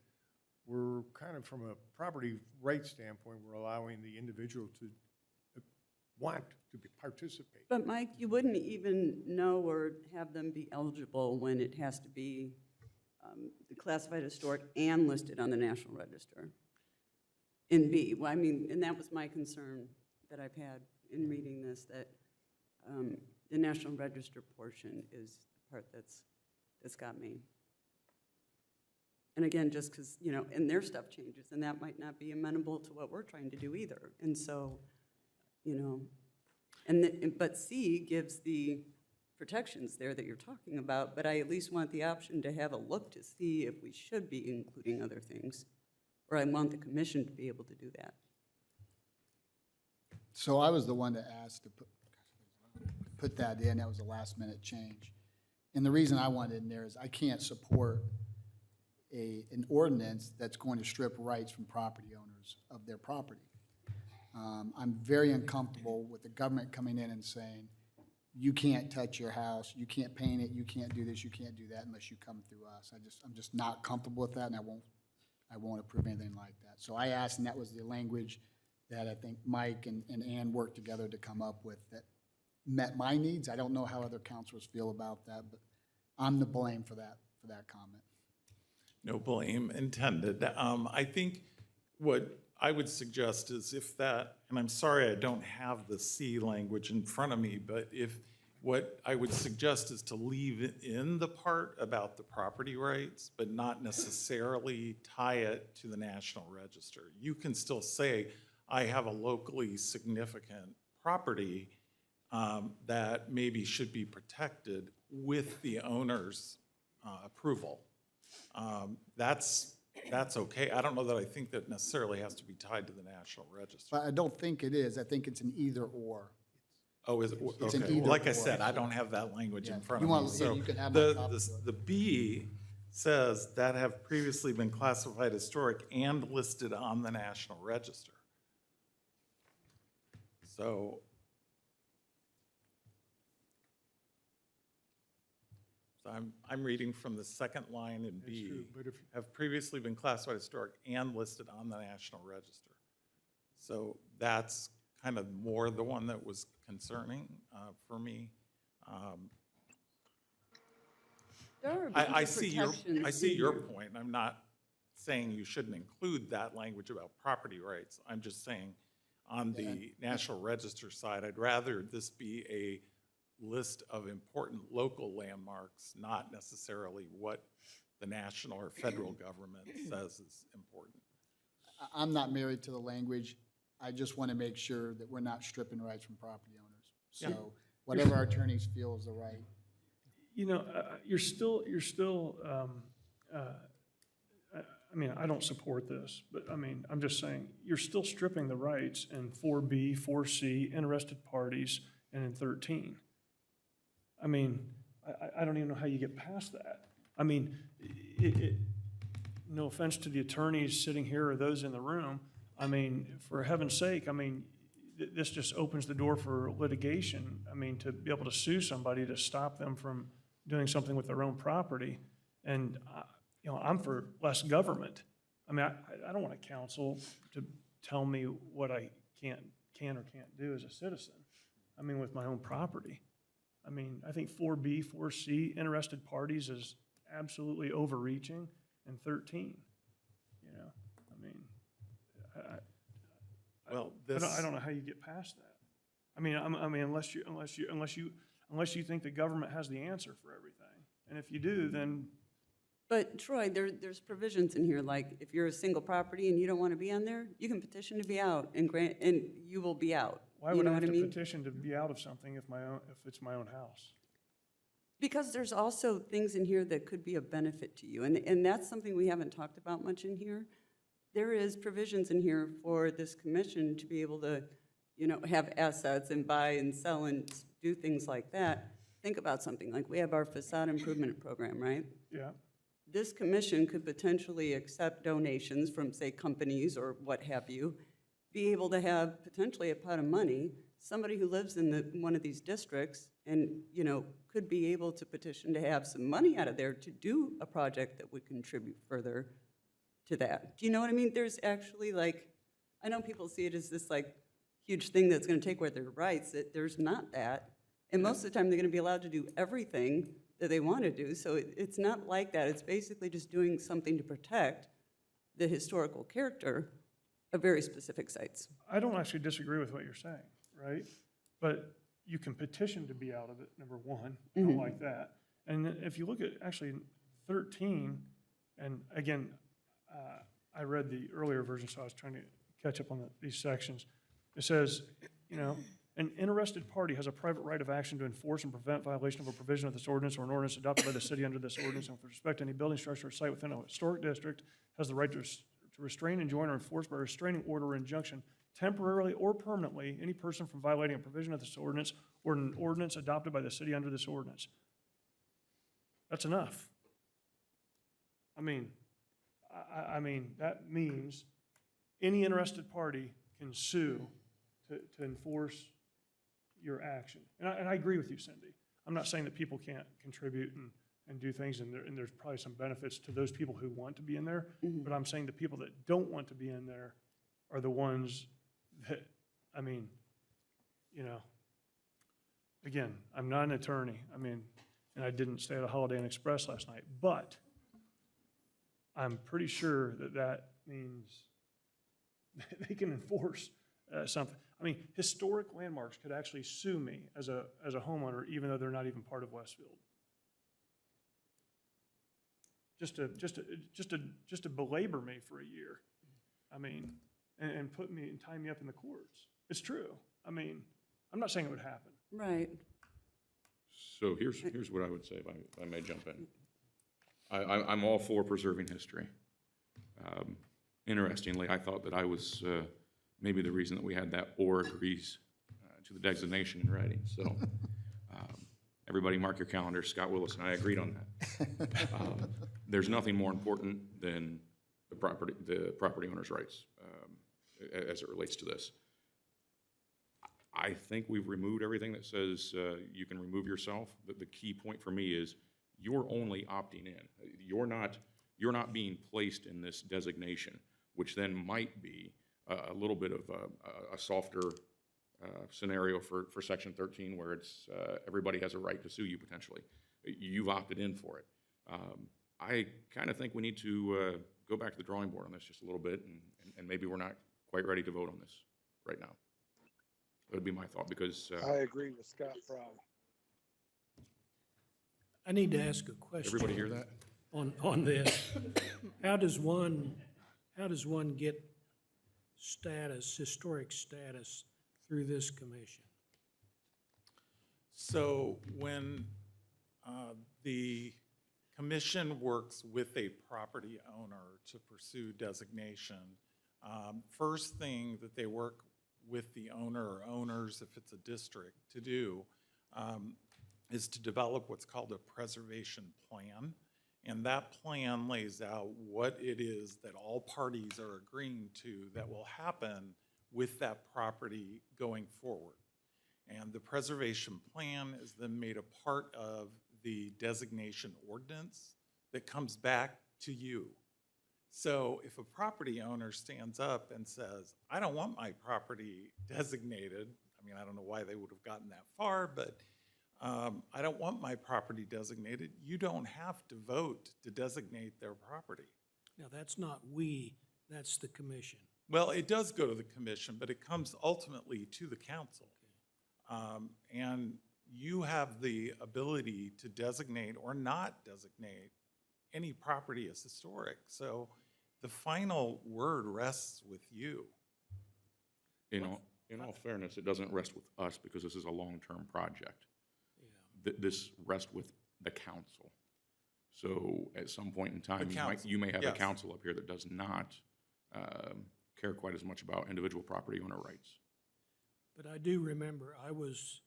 we're kind of, from a property rights standpoint, we're allowing the individual to want to participate. But Mike, you wouldn't even know or have them be eligible when it has to be classified historic and listed on the National Register in B. Well, I mean, and that was my concern that I've had in reading this, that the National Register portion is the part that's got me. And again, just because, you know, and their stuff changes, and that might not be amenable to what we're trying to do either. And so, you know, but C gives the protections there that you're talking about, but I at least want the option to have a look to see if we should be including other things, or I want the commission to be able to do that. So I was the one that asked to put that in. That was a last-minute change. And the reason I wanted it in there is I can't support an ordinance that's going to strip rights from property owners of their property. I'm very uncomfortable with the government coming in and saying, you can't touch your house, you can't paint it, you can't do this, you can't do that unless you come through us. I'm just not comfortable with that, and I won't approve anything like that. So I asked, and that was the language that I think Mike and Ann worked together to come up with that met my needs. I don't know how other counselors feel about that, but I'm to blame for that comment. No blame intended. I think what I would suggest is if that, and I'm sorry I don't have the C language in front of me, but what I would suggest is to leave in the part about the property rights, but not necessarily tie it to the National Register. You can still say, I have a locally significant property that maybe should be protected with the owner's approval. That's okay. I don't know that I think that necessarily has to be tied to the National Register. But I don't think it is. I think it's an either or. Oh, is it? It's an Okay. either Like I or. said, I don't have that language in Yeah. front You of me. want- yeah, So you can have my copy. the B says that have previously been classified historic and listed on the National Register. So I'm reading from the second line in B. true, but if- Have previously been classified historic and listed on the National Register. So that's kind of more the one that was concerning for me. There are a bunch I of see your protections in point. I'm not saying you shouldn't include that language about property rights. I'm just saying on the National Register side, I'd rather this be a list of important local landmarks, not necessarily what the national or federal government says is important. I'm not married to the language. I just want to make sure that we're not stripping rights from property owners. So whatever our attorneys feel is the right. You know, you're still, I mean, I don't support this, but I mean, I'm just saying, you're still stripping the rights in 4B, 4C, interested parties, and in 13. I mean, I don't even know how you get past that. I mean, no offense to the attorneys sitting here or those in the room, I mean, for heaven's sake, I mean, this just opens the door for litigation. I mean, to be able to sue somebody to stop them from doing something with their own property. And, you know, I'm for less government. I mean, I don't want a council to tell me what I can or can't do as a citizen. I mean, with my own property. I mean, I think 4B, 4C, interested parties is absolutely overreaching, and 13, you know, I mean, I don't know how you get past that. I mean, unless you think the government has the answer for everything, and if you do, then. But Troy, there's provisions in here, like if you're a single property and you don't want to be on there, you can petition to be out and you will be out. Why would I have to petition to be out of something if it's my own house? Because there's also things in here that could be of benefit to you, and that's something we haven't talked about much in here. There is provisions in here for this commission to be able to, you know, have assets and buy and sell and do things like that. Think about something, like we have our facade improvement program, right? Yeah. This commission could potentially accept donations from, say, companies or what have you, be able to have potentially a pot of money, somebody who lives in one of these districts and, you know, could be able to petition to have some money out of there to do a project that would contribute further to that. Do you know what I mean? There's actually, like, I know people see it as this, like, huge thing that's going to take away their rights. There's not that. And most of the time, they're going to be allowed to do everything that they want to do. So it's not like that. It's basically just doing something to protect the historical character of very specific sites. I don't actually disagree with what you're saying, right? But you can petition to be out of it, number one. I don't like that. And then if you look at actually 13, and again, I read the earlier version, so I was trying to catch up on these sections. It says, you know, an interested party has a private right of action to enforce and prevent violation of a provision of this ordinance or an ordinance adopted by the city under this ordinance, and with respect to any building, structure, or site within a historic district, has the right to restrain, enjoin, or enforce by restraining order or injunction temporarily or permanently any person from violating a provision of this ordinance or an ordinance adopted by the city under this ordinance. That's enough. I mean, that means any interested party can sue to enforce your action. And I agree with you, Cindy. I'm not saying that people can't contribute and do things, and there's probably some benefits to those people who want to be in there, but I'm saying the people that don't want to be in there are the ones that, I mean, you know, again, I'm not an attorney. I mean, and I didn't stay at a Holiday Inn Express last night, but I'm pretty sure that means they can enforce something. I mean, historic landmarks could actually sue me as a homeowner, even though they're not even part of Westfield. Just to belabor me for a year. I mean, and put me and tie me up in the courts. It's true. I mean, I'm not saying it would happen. Right. So here's what I would say, if I may jump in. I'm all for preserving history. Interestingly, I thought that I was maybe the reason that we had that "or agrees" to the designation in writing. So everybody mark your calendars. Scott Willis and I agreed on that. There's nothing more important than the property owner's rights as it relates to this. I think we've removed everything that says you can remove yourself. The key point for me is you're only opting in. You're not being placed in this designation, which then might be a little bit of a softer scenario for Section 13, where it's everybody has a right to sue you potentially. You've opted in for it. I kind of think we need to go back to the drawing board on this just a little bit, and maybe we're not quite ready to vote on this right now. That would be my thought, because I agree with Scott Fry. I need to ask a question. everybody hear that? On this. How does one get historic status through this commission? So when the commission works with a property owner to pursue designation, first thing that they work with the owner or owners, if it's a district, to do is to develop what's called a preservation plan. And that plan lays out what it is that all parties are agreeing to that will happen with that property going forward. And the preservation plan is then made a part of the designation ordinance that comes back to you. So if a property owner stands up and says, I don't want my property designated, I mean, I don't know why they would have gotten that far, but I don't want my property designated, you don't have to vote to designate their property. Now, that's not we, that's the commission. Well, it does go to the commission, but it comes ultimately to the council. And you have the ability to designate or not designate any property as historic. So the final word rests with you. In all fairness, it doesn't rest with us because this is a long-term project. This rests with the council. So at some point in time, you may have a council up here that does not care quite as much about individual property owner rights. But I do remember I was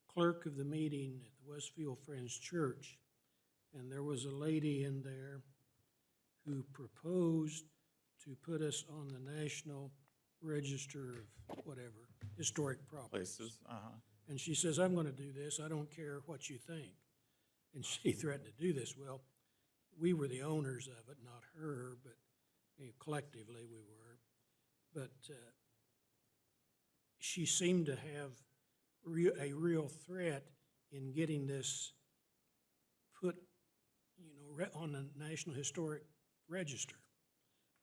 clerk of the meeting at the Westfield Friends Church, and there was a lady in there who proposed to put us on the National Register of whatever, historic properties. Places, And she says, I'm going to do this. I don't care what you think. And she threatened to do this. Well, we were the owners of it, not her, but collectively we were. But she seemed to have a real threat in getting this put, on the National Historic Register.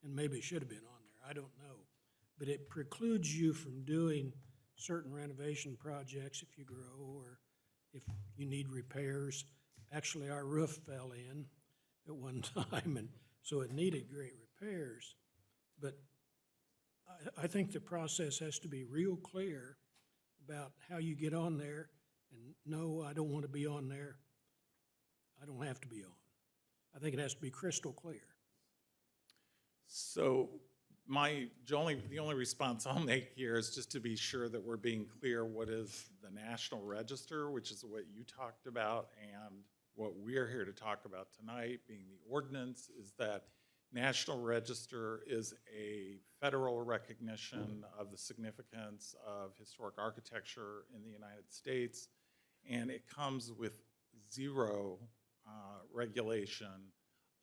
And maybe it should have been on there, I don't know. But it precludes you from doing certain renovation projects if you grow or if you need repairs. Actually, our roof fell in at one time, and so it needed great repairs. But I think the process has to be real clear about how you get on there, and no, I don't want to be on there. I don't have to be on. I think it has to be crystal clear. So the only response I'll make here is just to be sure that we're being clear what is the National Register, which is what you talked about, and what we're here to talk about tonight, being the ordinance, is that National Register is a federal recognition of the significance of historic architecture in the United States, and it comes with zero regulation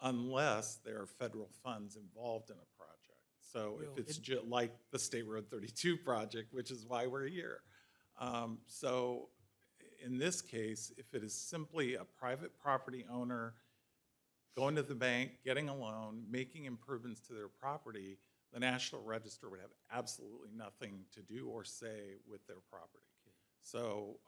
unless there are federal funds involved in a project. So Well, if it's like the State Road 32 project, which is why we're here. So in this case, if it is simply a private property owner going to the bank, getting a loan, making improvements to their property, the National Register would have absolutely nothing to do or say with their property. So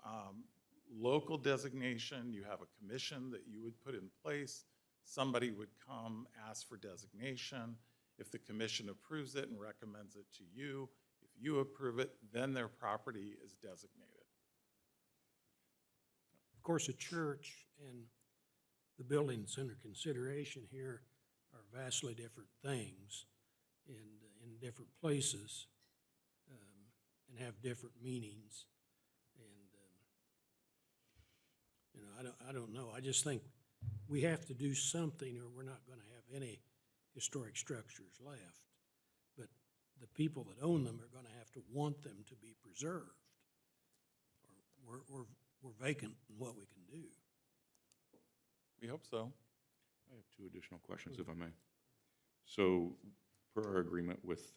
local designation, you have a commission that you would put in place. Somebody would come, ask for designation. If the commission approves it and recommends it to you, if you approve it, then their property is designated. Of course, a church and the buildings under consideration here are vastly different things and in different places and have different meanings. And, I don't know. I just think we have to do something or we're not going to have any historic structures left. But the people that own them are going to have to want them to be preserved. Or we're vacant in what we can do. We hope so. I have two additional questions, if I may. So, per our agreement with,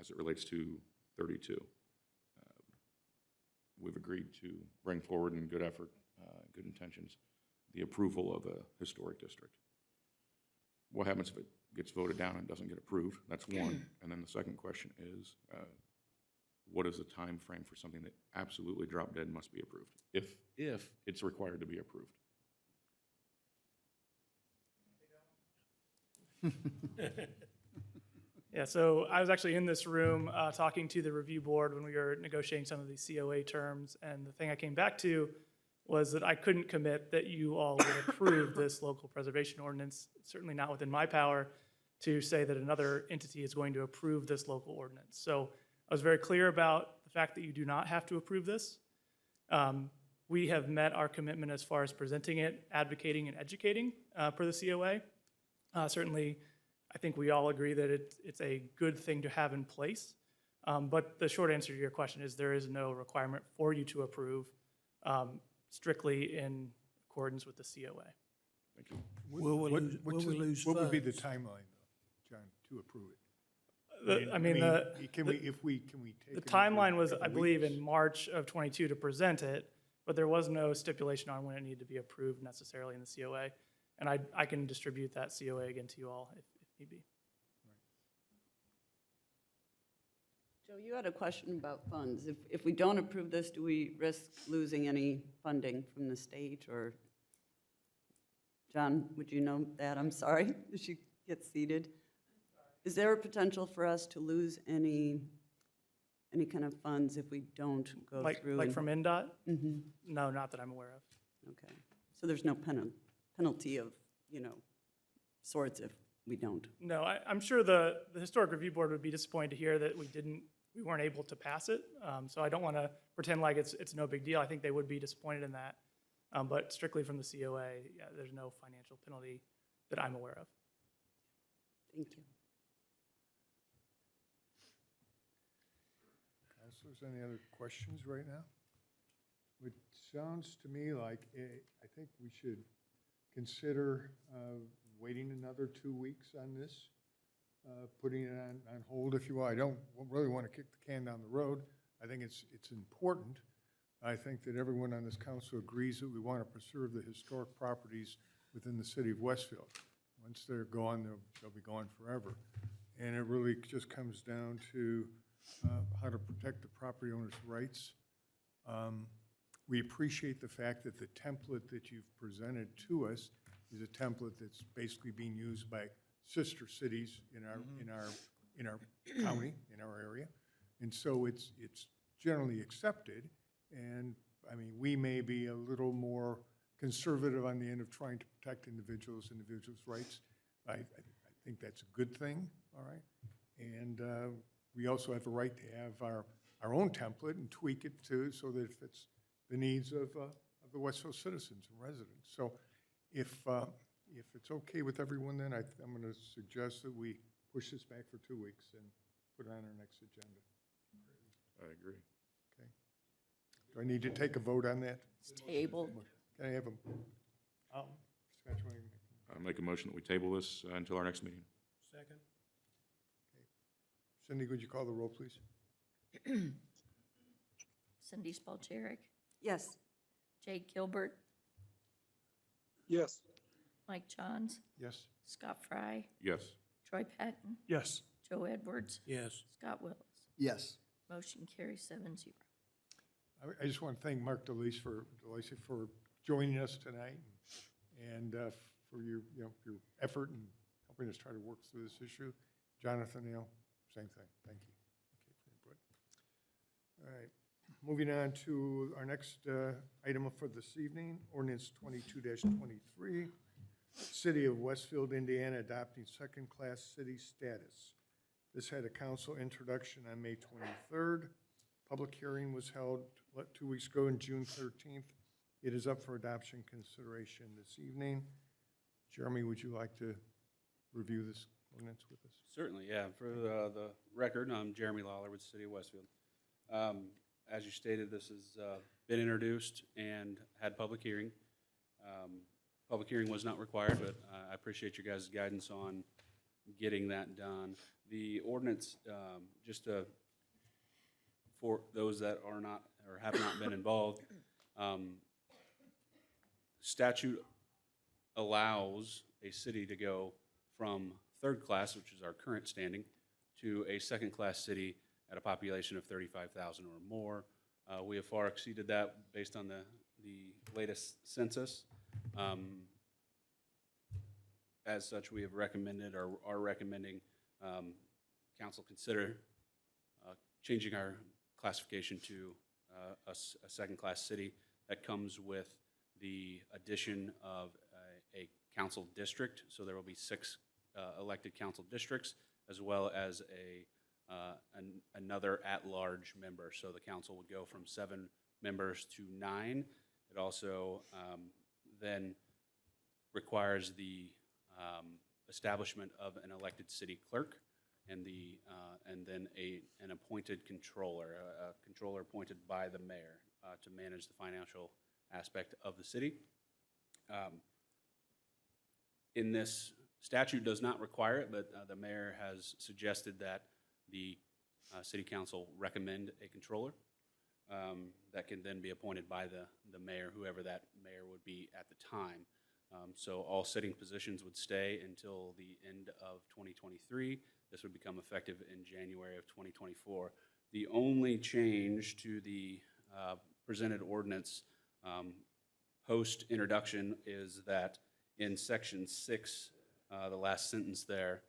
as it relates to 32, we've agreed to bring forward in good effort, good intentions, the approval of a historic district. What happens if it gets voted down and doesn't get approved? That's one. And then the second question is, what is the time frame for something that absolutely drop dead must be approved, if it's required to be approved? Yeah, so I was actually in this room talking to the review board when we were negotiating some of these COA terms, and the thing I came back to was that I couldn't commit that you all would approve this local preservation ordinance. It's certainly not within my power to say that another entity is going to approve this local ordinance. So I was very clear about the fact that you do not have to approve this. We have met our commitment as far as presenting it, advocating, and educating per the COA. Certainly, I think we all agree that it's a good thing to have in place. But the short answer to your question is there is no requirement for you to approve strictly in accordance with the COA. Thank you. Will we lose What would be the funds? timeline, though, John, to approve it? Can we take? The another timeline was, couple I believe, weeks? in March of '22 to present it, but there was no stipulation on when it needed to be approved necessarily in the COA. And I can distribute that COA again to you all if need be. Joe, you had a question about funds. If we don't approve this, do we risk losing any funding from the state or? John, would you know that? I'm sorry, as you get seated. Is there a potential for us to lose any kind of funds if we don't go through? Like from NDOT? Mm-hmm. No, not that I'm aware of. Okay. So there's no penalty of, sorts if we don't? No, I'm sure the Historic Review Board would be disappointed to hear that we weren't able to pass it. So I don't want to pretend like it's no big deal. I think they would be disappointed in that. But strictly from the COA, yeah, there's no financial penalty that I'm aware of. Thank you. Councilors, any other questions right now? It sounds to me like I think we should consider waiting another 2 weeks on this, putting it on hold, if you will. I don't really want to kick the can down the road. I think it's important. I think that everyone on this council agrees that we want to preserve the historic properties within the city of Westfield. Once they're gone, they'll be gone forever. And it really just comes down to how to protect the property owner's rights. We appreciate the fact that the template that you've presented to us is a template that's basically being used by sister cities in our county, in our area. And so it's generally accepted. And, I mean, we may be a little more conservative on the end of trying to protect individuals' rights. I think that's a good thing, all right? And we also have a right to have our own template and tweak it too, so that it fits the needs of the Westfield citizens and residents. So if it's okay with everyone, then I'm going to suggest that we push this back for 2 weeks and put it on our next agenda. I agree. Okay. Do I need to take a vote on that? It's tabled. Can I have a, Scott, you wanna- I make a motion that we table this until our next meeting. Second? Cindy, would you call the roll, please? Cindy Spalcherik, Yes. Jake Gilbert, Yes. Mike Johns, Yes. Scott Fry, Yes. Troy Patton, Yes. Joe Edwards, Yes. Scott Willis. Yes. Motion carries 7-0. I just want to thank Mark DeLacy for joining us tonight and for your effort in helping us try to work through this issue. Jonathan Neal, same thing. Thank you. Okay, for input. All right. Moving on to our next item for this evening, ordinance 22-23, City of Westfield, Indiana adopting second-class city status. This had a council introduction on May 23rd. Public hearing was held 2 weeks ago on June 13th. It is up for adoption consideration this evening. Jeremy, would you like to review this ordinance with us? Certainly, yeah. For the record, I'm Jeremy Lawler with the City of Westfield. As you stated, this has been introduced and had public hearing. Public hearing was not required, but I appreciate your guys' guidance on getting that done. The ordinance, for those that are not or have not been involved, statute allows a city to go from third class, which is our current standing, to a second-class city at a population of 35,000 or more. We have far exceeded that based on the latest census. As such, we have recommended or are recommending council consider changing our classification to a second-class city. That comes with the addition of a council district. So there will be 6 elected council districts, as well as another at-large member. So the council would go from 7 members to 9. It also then requires the establishment of an elected city clerk and then an appointed controller, a controller appointed by the mayor to manage the financial aspect of the city. In this statute does not require it, but the mayor has suggested that the city council recommend a controller that can then be appointed by the mayor, whoever that mayor would be at the time. So all sitting positions would stay until the end of 2023. This would become effective in January of 2024. The only change to the presented ordinance post-introduction is that in section 6, the last sentence there,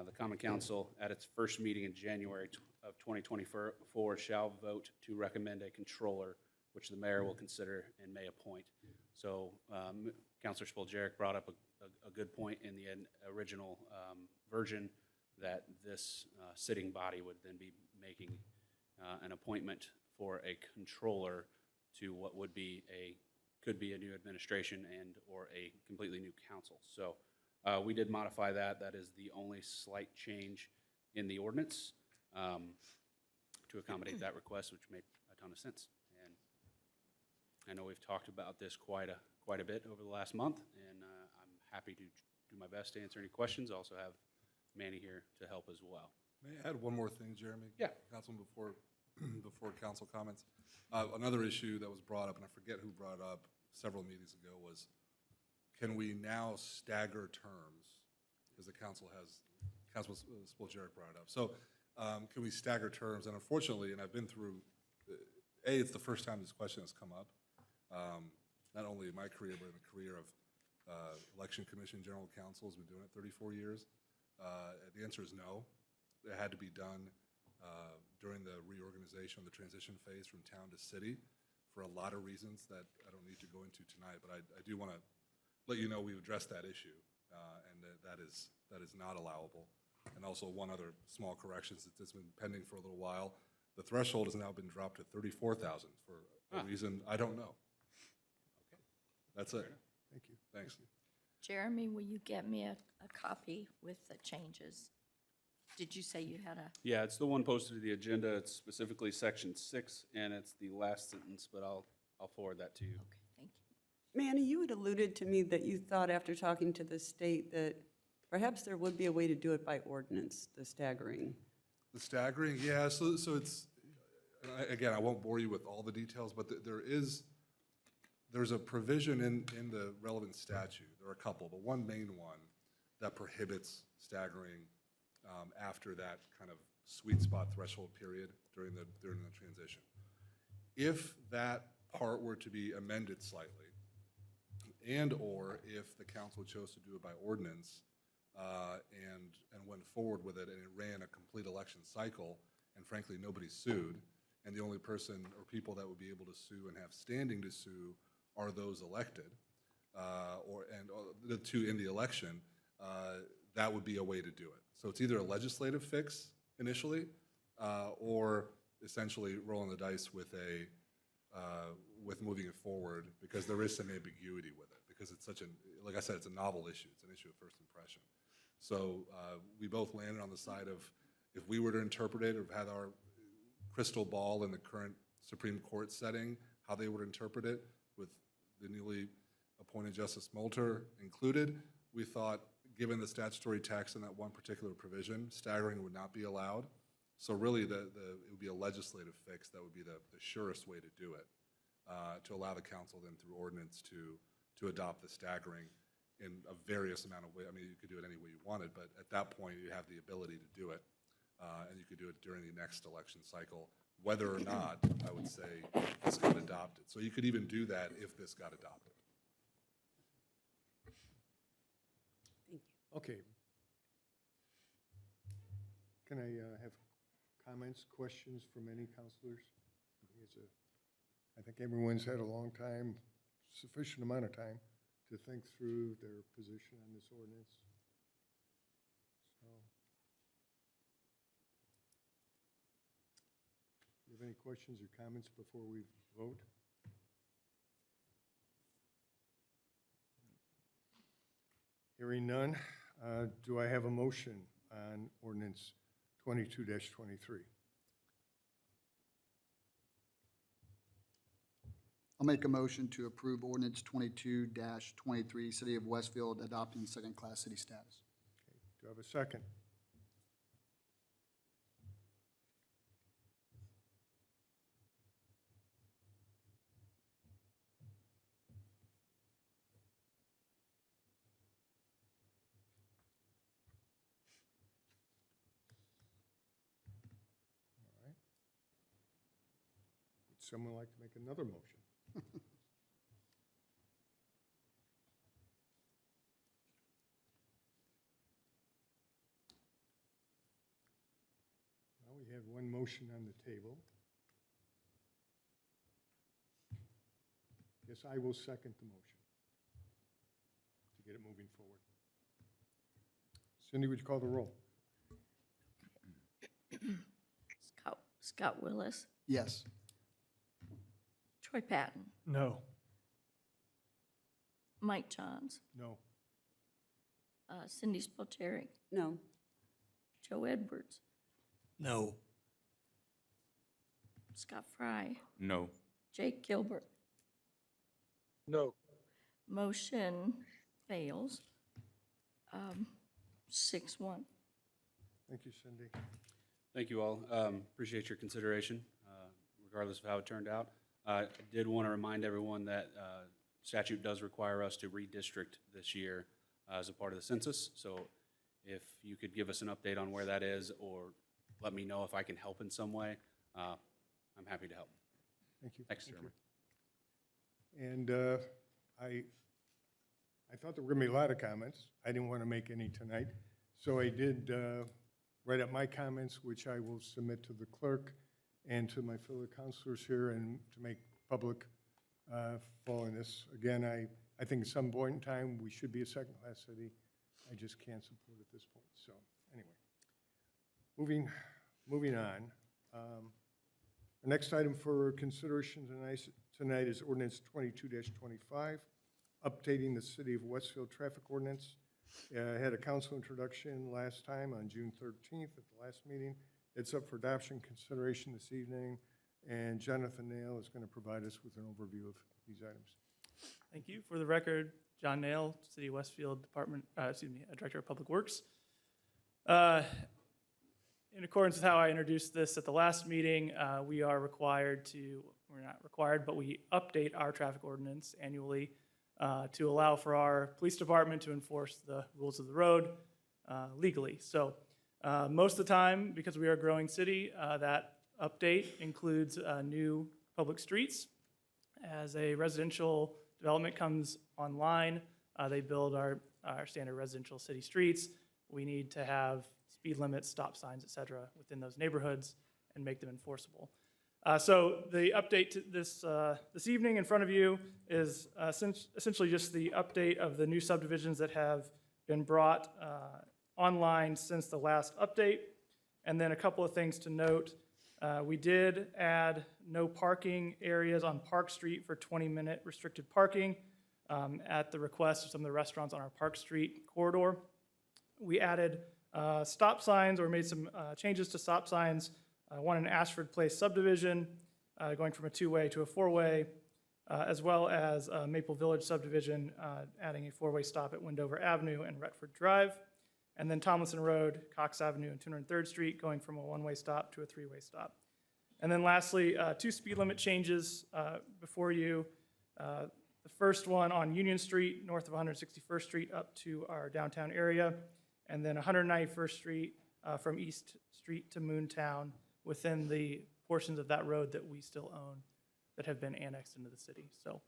the Common Council at its first meeting in January of 2024 shall vote to recommend a controller, which the mayor will consider and may appoint. So Councilor Spoljarek brought up a good point in the original version that this sitting body would then be making an appointment for a controller to what would be could be a new administration and or a completely new council. So we did modify that. That is the only slight change in the ordinance to accommodate that request, which made a ton of sense. And I know we've talked about this quite a bit over the last month, and I'm happy to do my best to answer any questions. I also have Manny here to help as well. May I add one more thing, Jeremy? Yeah. Councilman, before before council comments. Another issue that was brought up, and I forget who brought it up several meetings ago, was can we now stagger terms? Because the council Spoljarek brought it up. So can we stagger terms? And unfortunately, and I've been through, it's the first time this question has come up, not only in my career, but in the career of Election Commission General Counsel, has been doing it 34 years. The answer is no. It had to be done during the reorganization, the transition phase from town to city, for a lot of reasons that I don't need to go into tonight, but I do want to let you know we've addressed that issue, and that is not allowable. And also one other small correction, since it's been pending for a little while, the threshold has now been dropped to 34,000 for a reason I don't know. Okay. That's it. Thank you. Thanks. Jeremy, will you get me a copy with the changes? Did you say you had a? Yeah, it's the one posted to the agenda. It's specifically section 6, and it's the last sentence, but I'll forward that to you. Okay, thank you. Manny, you had alluded to me that you thought after talking to the state that perhaps there would be a way to do it by ordinance, the staggering. The staggering, yeah, so it's, again, I won't bore you with all the details, but there's a provision in the relevant statute, there are a couple, but one main one that prohibits staggering after that kind of sweet spot threshold period during the transition. If that part were to be amended slightly, and/or if the council chose to do it by ordinance, and went forward with it, and it ran a complete election cycle, and frankly, nobody sued, and the only person or people that would be able to sue and have standing to sue are those elected, and the two in the election, that would be a way to do it. So it's either a legislative fix initially, or essentially rolling the dice with moving it forward, because there is some ambiguity with it, because it's such like I said, it's a novel issue. It's an issue of first impression. So we both landed on the side of, if we were to interpret it or had our crystal ball in the current Supreme Court setting, how they would interpret it, with the newly appointed Justice Moulter included, we thought, given the statutory text in that one particular provision, staggering would not be allowed. So really, it would be a legislative fix that would be the surest way to do it, to allow the council then through ordinance to adopt the staggering in a various amount of ways. I mean, you could do it any way you wanted, but at that point, you have the ability to do it, and you could do it during the next election cycle, whether or not, I would say, this got adopted. So you could even do that if this got adopted. Okay. Can I have comments, questions from any counselors? I think everyone's had a long time, sufficient amount of time, to think through their position on this ordinance. So, do you have any questions or comments before we vote? Hearing none, do I have a motion on ordinance 22-23? I'll make a motion to approve ordinance 22-23, City of Westfield adopting second-class city status. Okay, do I have a second? All right. Would someone like to make another motion? Well, we have one motion on the table. Yes, I will second the motion to get it moving forward. Cindy, would you call the roll? Scott Willis, Yes. Troy Patton, No. Mike Johns, No. Cindy Spillier, No. Joe Edwards, No. Scott Fry, No. Jake Gilbert. No. Motion fails. 6-1. Thank you, Cindy. Thank you all. Appreciate your consideration. regardless of how it turned out. I did want to remind everyone that statute does require us to redistrict this year as a part of the census. So if you could give us an update on where that is, or let me know if I can help in some way, I'm happy to help. Thank you. Thanks, Thank Chairman. you. And I thought there were going to be a lot of comments. I didn't want to make any tonight. So I did write up my comments, which I will submit to the clerk and to my fellow counselors here and to make public following this. Again, I think at some point in time, we should be a second-class city. I just can't support it at this point. So anyway, moving on. The next item for consideration tonight is Ordinance 22-25, updating the City of Westfield traffic ordinance. I had a council introduction last time on June 13th at the last meeting. It's up for adoption consideration this evening, and Jonathan Nail is going to provide us with an overview of these items. Thank you. For the record, John Nail, City of Westfield Director of Public Works. In accordance with how I introduced this at the last meeting, we are required to, we're not required, but we update our traffic ordinance annually to allow for our police department to enforce the rules of the road legally. So most of the time, because we are a growing city, that update includes new public streets. As a residential development comes online, they build our standard residential city streets. We need to have speed limits, stop signs, et cetera, within those neighborhoods and make them enforceable. So the update to this evening in front of you is essentially just the update of the new subdivisions that have been brought online since the last update. And then a couple of things to note. We did add no parking areas on Park Street for 20-minute restricted parking at the request of some of the restaurants on our Park Street corridor. We added stop signs, or made some changes to stop signs. One in Ashford Place subdivision, going from a two-way to a four-way, as well as Maple Village subdivision, adding a four-way stop at Wendover Avenue and Retford Drive. And then Tomlinson Road, Cox Avenue, and 203rd Street, going from a one-way stop to a three-way stop. And then lastly, two speed limit changes before you. The first one on Union Street, north of 161st Street, up to our downtown area. And then 191st Street from East Street to Moontown, within the portions of that road that we still own that have been annexed into the city. So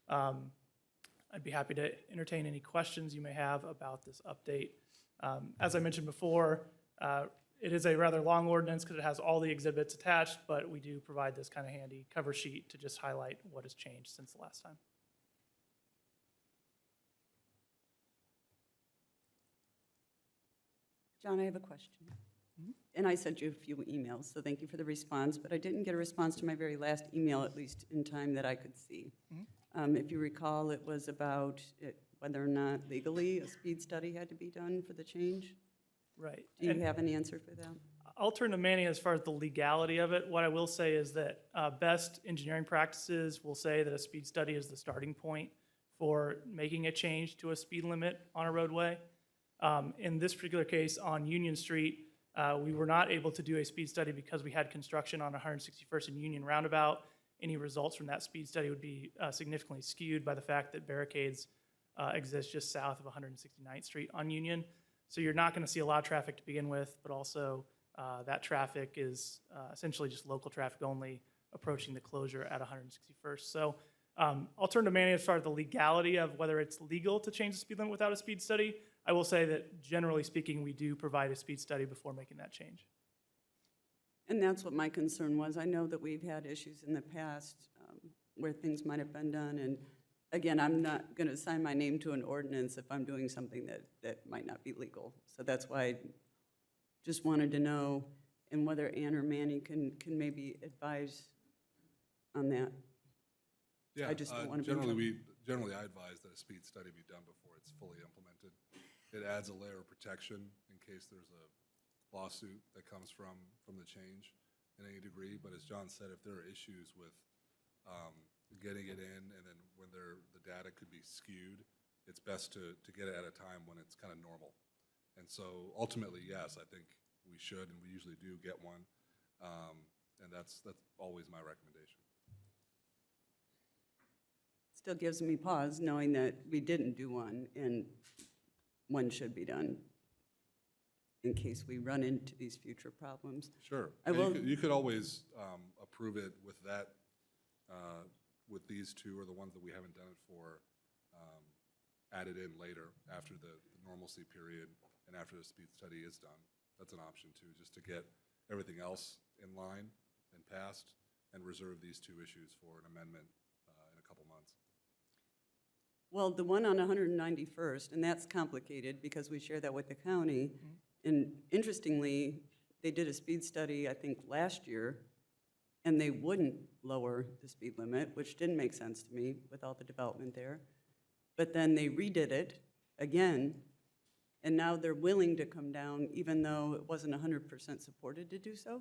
I'd be happy to entertain any questions you may have about this update. As I mentioned before, it is a rather long ordinance because it has all the exhibits attached, but we do provide this kind of handy cover sheet to just highlight what has changed since the last time. John, I have a question. And I sent you a few emails, so thank you for the response, but I didn't get a response to my very last email, at least in time that I could see. If you recall, it was about whether or not legally a speed study had to be done for the change. Right. Do you have an answer for that? I'll turn to Manny as far as the legality of it. What I will say is that best engineering practices will say that a speed study is the starting point for making a change to a speed limit on a roadway. In this particular case on Union Street, we were not able to do a speed study because we had construction on 161st and Union roundabout. Any results from that speed study would be significantly skewed by the fact that barricades exist just south of 169th Street on Union. So you're not going to see a lot of traffic to begin with, but also that traffic is essentially just local traffic only approaching the closure at 161st. So I'll turn to Manny as far as the legality of whether it's legal to change the speed limit without a speed study. I will say that generally speaking, we do provide a speed study before making that change. And that's what my concern was. I know that we've had issues in the past where things might have been done. And again, I'm not going to sign my name to an ordinance if I'm doing something that might not be legal. So that's why I just wanted to know, and whether Ann or Manny can maybe advise on that. Yeah, I just don't want to be in trouble. generally I advise that a speed study be done before it's fully implemented. It adds a layer of protection in case there's a lawsuit that comes from the change in any degree. But as John said, if there are issues with getting it in, and then when the data could be skewed, it's best to get it at a time when it's kind of normal. And so ultimately, yes, I think we should, and we usually do get one. And that's always my recommendation. Still gives me pause knowing that we didn't do one and one should be done in case we run into these future problems. Sure. I And will- you could always approve it with that, with these two or the ones that we haven't done it for, added in later after the normalcy period and after the speed study is done. That's an option too, just to get everything else in line and passed and reserve these two issues for an amendment in a couple months. Well, the one on 191st, and that's complicated because we share that with the county. And interestingly, they did a speed study, I think, last year, and they wouldn't lower the speed limit, which didn't make sense to me with all the development there. But then they redid it again, and now they're willing to come down even though it wasn't 100% supported to do so?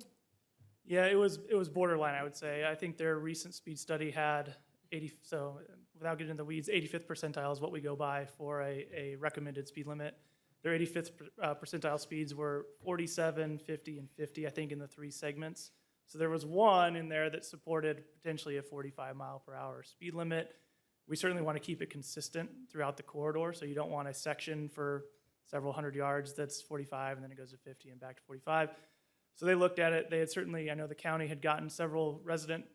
Yeah, it was borderline, I would say. I think their recent speed study had 80, so without getting into the weeds, 85th percentile is what we go by for a recommended speed limit. Their 85th percentile speeds were 47, 50, and 50, I think, in the three segments. So there was one in there that supported potentially a 45 mile per hour speed limit. We certainly want to keep it consistent throughout the corridor, so you don't want a section for several hundred yards that's 45 and then it goes to 50 and back to 45. So they looked at it. They had certainly, I know the county had gotten several resident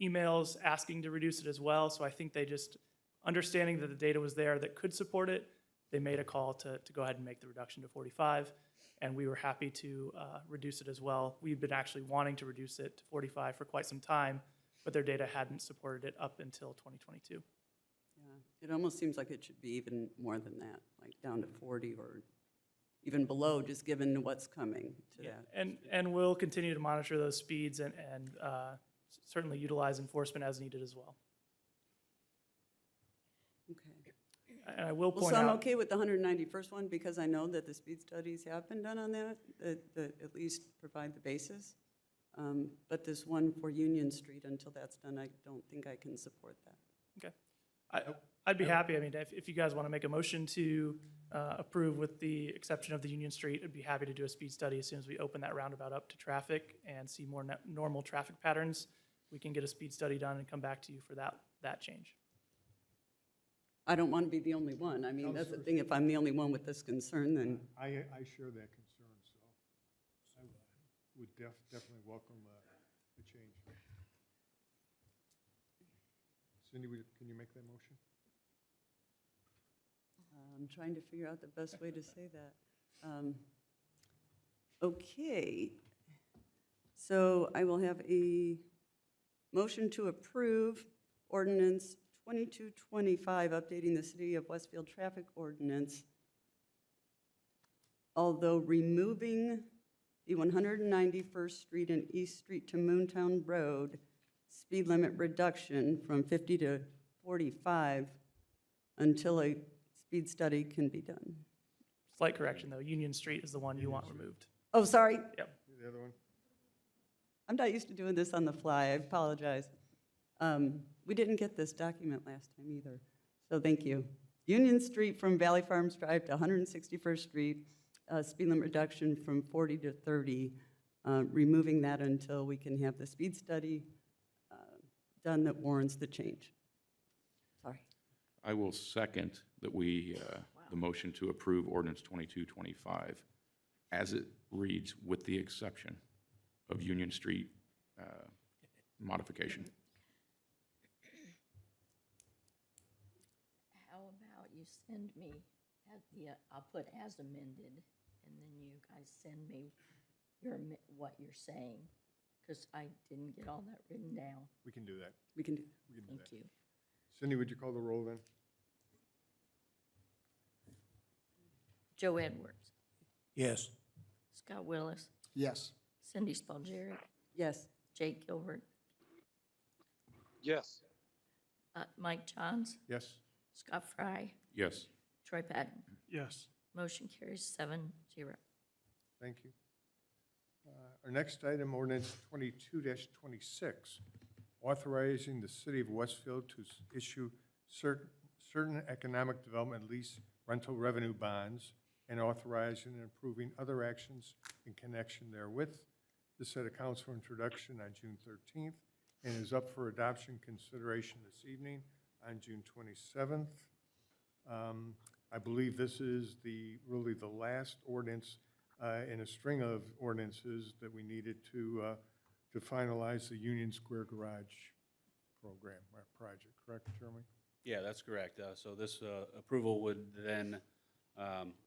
emails asking to reduce it as well. So I think they just, understanding that the data was there that could support it, they made a call to go ahead and make the reduction to 45. And we were happy to reduce it as well. We've been actually wanting to reduce it to 45 for quite some time, but their data hadn't supported it up until 2022. Yeah, it almost seems like it should be even more than that, like down to 40 or even below, just given what's coming to that. And we'll continue to monitor those speeds and certainly utilize enforcement as needed as well. Okay. And I will Well, point so I'm out, okay with the 191st one because I know that the speed studies have been done on that at least provide the basis. But this one for Union Street, until that's done, I don't think I can support that. I'd be happy, I mean, if you guys want to make a motion to approve with the exception of the Union Street, I'd be happy to do a speed study as soon as we open that roundabout up to traffic and see more normal traffic patterns. We can get a speed study done and come back to you for that change. I don't want to be the only one. I mean, that's the thing, if I'm the only one with this concern, then, I share that concern, so I would definitely welcome the change. Cindy, can you make that motion? I'm trying to figure out the best way to say that. Okay. So I will have a motion to approve ordinance 2225, updating the City of Westfield traffic ordinance, although removing the 191st Street and East Street to Moontown Road speed limit reduction from 50 to 45 until a speed study can be done. Slight correction, though. Union Street is the one you want removed. Oh, sorry. Yep. The other one? I'm not used to doing this on the fly. I apologize. We didn't get this document last time either, so thank you. Union Street from Valley Farms Drive to 161st Street, speed limit reduction from 40 to 30, removing that until we can have the speed study done that warrants the change. Sorry. I will second that the motion to approve ordinance 2225 as it reads with the exception of Union Street modification. How about you send me, I'll put as amended, and then you guys send me what you're saying, because I didn't get all that written down. We can do that. We can do We can do Thank that. you. Cindy, would you call the roll then? Joe Edwards, Yes. Scott Willis, Yes. Cindy Spalgeri, yes. Jake Gilbert, Yes. Mike Johns, Yes. Scott Fry, Yes. Troy Patton. Yes. Motion carries 7-0. Thank you. Our next item, ordinance 22-26, authorizing the City of Westfield to issue certain economic development lease rental revenue bonds and authorizing and approving other actions in connection therewith. This had a council introduction on June 13th and is up for adoption consideration this evening on June 27th. I believe this is really the last ordinance in a string of ordinances that we needed to finalize the Union Square Garage program, project, correct, Jeremy? Yeah, that's correct. So this approval would then,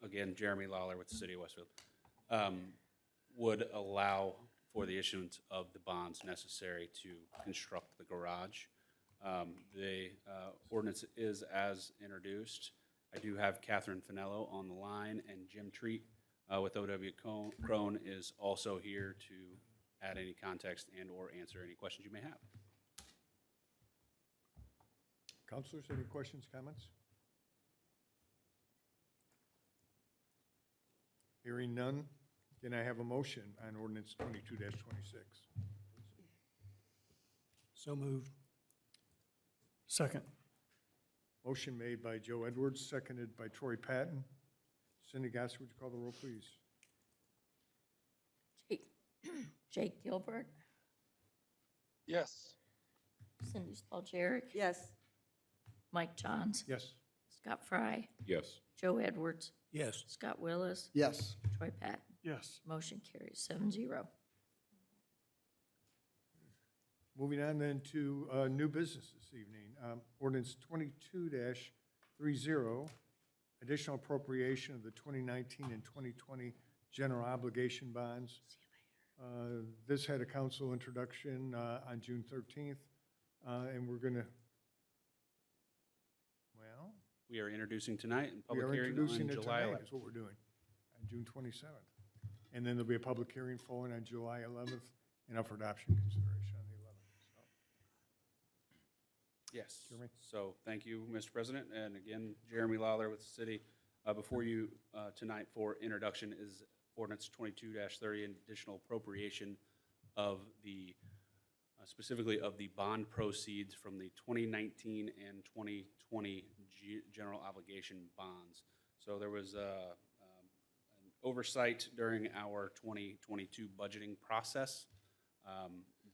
again, Jeremy Lawler with the City of Westfield, would allow for the issuance of the bonds necessary to construct the garage. The ordinance is as introduced. I do have Catherine Finello on the line, and Jim Treat with O.W. Crone is also here to add any context and/or answer any questions you may have. Councilors, any questions, comments? Hearing none, can I have a motion on ordinance 22-26? So moved. Second. Motion made by Joe Edwards, seconded by Troy Patton. Cindy Gasser, would you call the roll, please? Jake Gilbert, Yes. Cindy Spalgeric, Yes. Mike Johns, Yes. Scott Fry, Yes. Joe Edwards, Yes. Scott Willis, Yes. Troy Patton. Yes. Motion carries 7-0. Moving on then to new business this evening. Ordinance 22-30, additional appropriation of the 2019 and 2020 general obligation bonds. This had a council introduction on June 13th, and we're going to, well, We are introducing tonight and we public are hearing introducing on it July tonight, 11th. is what we're doing, on June 27th. And then there'll be a public hearing following on July 11th and up for adoption consideration on the 11th. So, Yes. Jeremy? So thank you, Mr. President. And again, Jeremy Lawler with the city. Before you tonight for introduction is ordinance 22-30, an additional appropriation of the, specifically of the bond proceeds from the 2019 and 2020 general obligation bonds. So there was an oversight during our 2022 budgeting process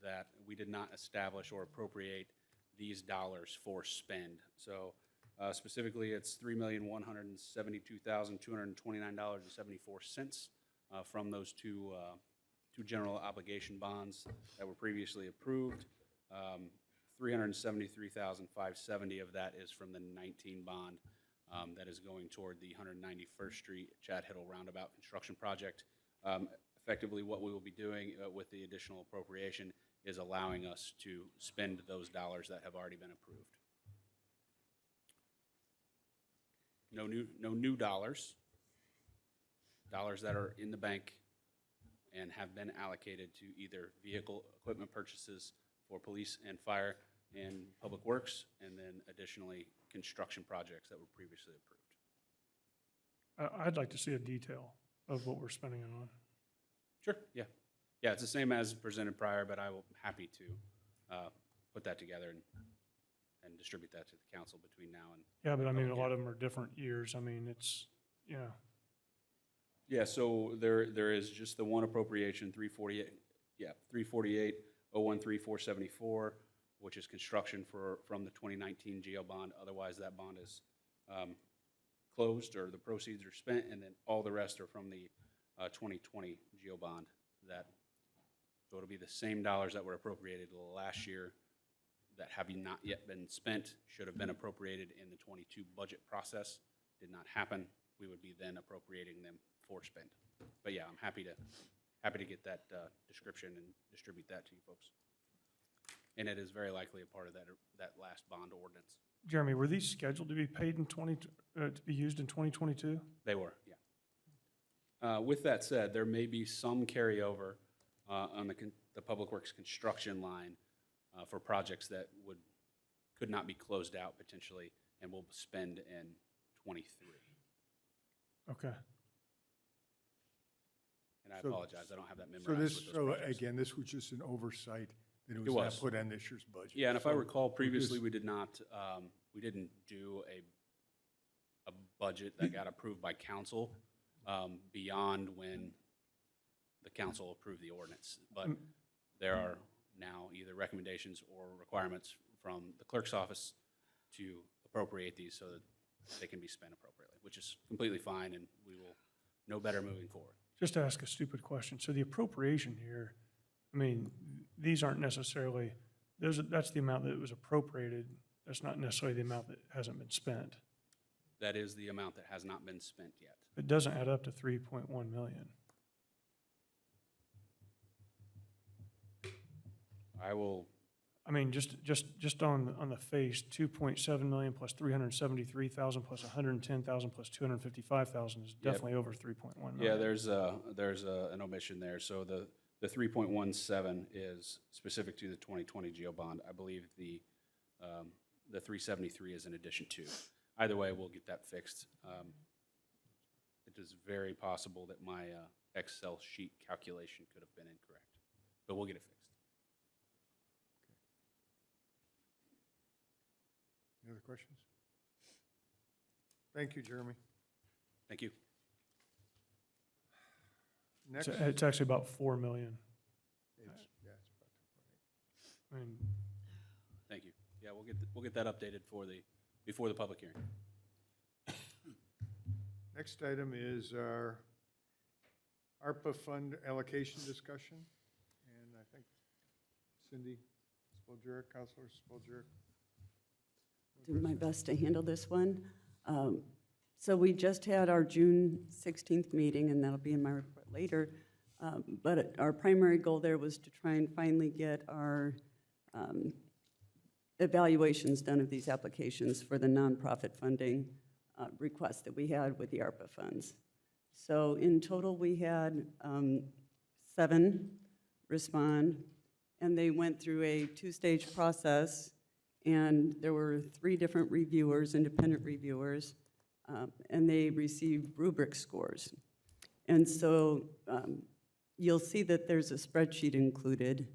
that we did not establish or appropriate these dollars for spend. So specifically, it's $3,172,229.74 from those two general obligation bonds that were previously approved. $373,570 of that is from the 19 bond that is going toward the 191st Street Chad Hiddle Roundabout construction project. Effectively, what we will be doing with the additional appropriation is allowing us to spend those dollars that have already been approved. No new dollars. Dollars that are in the bank and have been allocated to either vehicle equipment purchases for police and fire and public works, and then additionally construction projects that were previously approved. I'd like to see a detail of what we're spending it on. Sure. Yeah. Yeah, it's the same as presented prior, but I will be happy to put that together and distribute that to the council between now and. Yeah, but I mean, a lot of them are different years. I mean, it's, you know, Yeah, so there is just the one appropriation, 348,013,474, which is construction from the 2019 GL bond. Otherwise, that bond is closed or the proceeds are spent, and then all the rest are from the 2020 GL bond. So it'll be the same dollars that were appropriated last year that have not yet been spent, should have been appropriated in the 22 budget process. Did not happen. We would be then appropriating them for spend. But yeah, I'm happy to get that description and distribute that to you folks. And it is very likely a part of that last bond ordinance. Jeremy, were these scheduled to be paid in to be used in 2022? They were, yeah. With that said, there may be some carryover on the Public Works construction line for projects that could not be closed out potentially and will spend in '23. Okay. And I So- apologize, I don't have that So memorized this, with those so projects. again, this was just an oversight that it It was not was. put on this year's budget. Yeah, and if I So recall previously, just- we did not, we didn't do a budget that got approved by council beyond when the council approve the ordinance. But there are now either recommendations or requirements from the clerk's office to appropriate these so that they can be spent appropriately, which is completely fine, and we will know better moving forward. Just to ask a stupid question, so the appropriation here, I mean, these aren't necessarily, that's the amount that was appropriated, that's not necessarily the amount that hasn't been spent. That is the amount that has not been spent yet. It doesn't add up to 3.1 million. I will, I mean, just on the face, 2.7 million plus 373,000 plus 110,000 plus 255,000 is definitely over 3.1 million. yeah, there's an omission there. So the 3.17 is specific to the 2020 GO bond. I believe the 373 is in addition to. Either way, we'll get that fixed. It is very possible that my Excel sheet calculation could have been incorrect, but we'll get it fixed. Any other questions? Thank you, Jeremy. Thank you. Next, It's actually about 4 million. yeah, it's about I mean, Thank you. Yeah, we'll get that updated before the public hearing. Next item is our ARPA fund allocation discussion. And I think Cindy Spiljerk, Councilor Spiljerk. Do my best to handle this one. So we just had our June 16th meeting, and that'll be in my report later. But our primary goal there was to try and finally get our evaluations done of these applications for the nonprofit funding requests that we had with the ARPA funds. So in total, we had 7 respond, and they went through a 2-stage process, and there were 3 different reviewers, independent reviewers, and they received rubric scores. And so you'll see that there's a spreadsheet included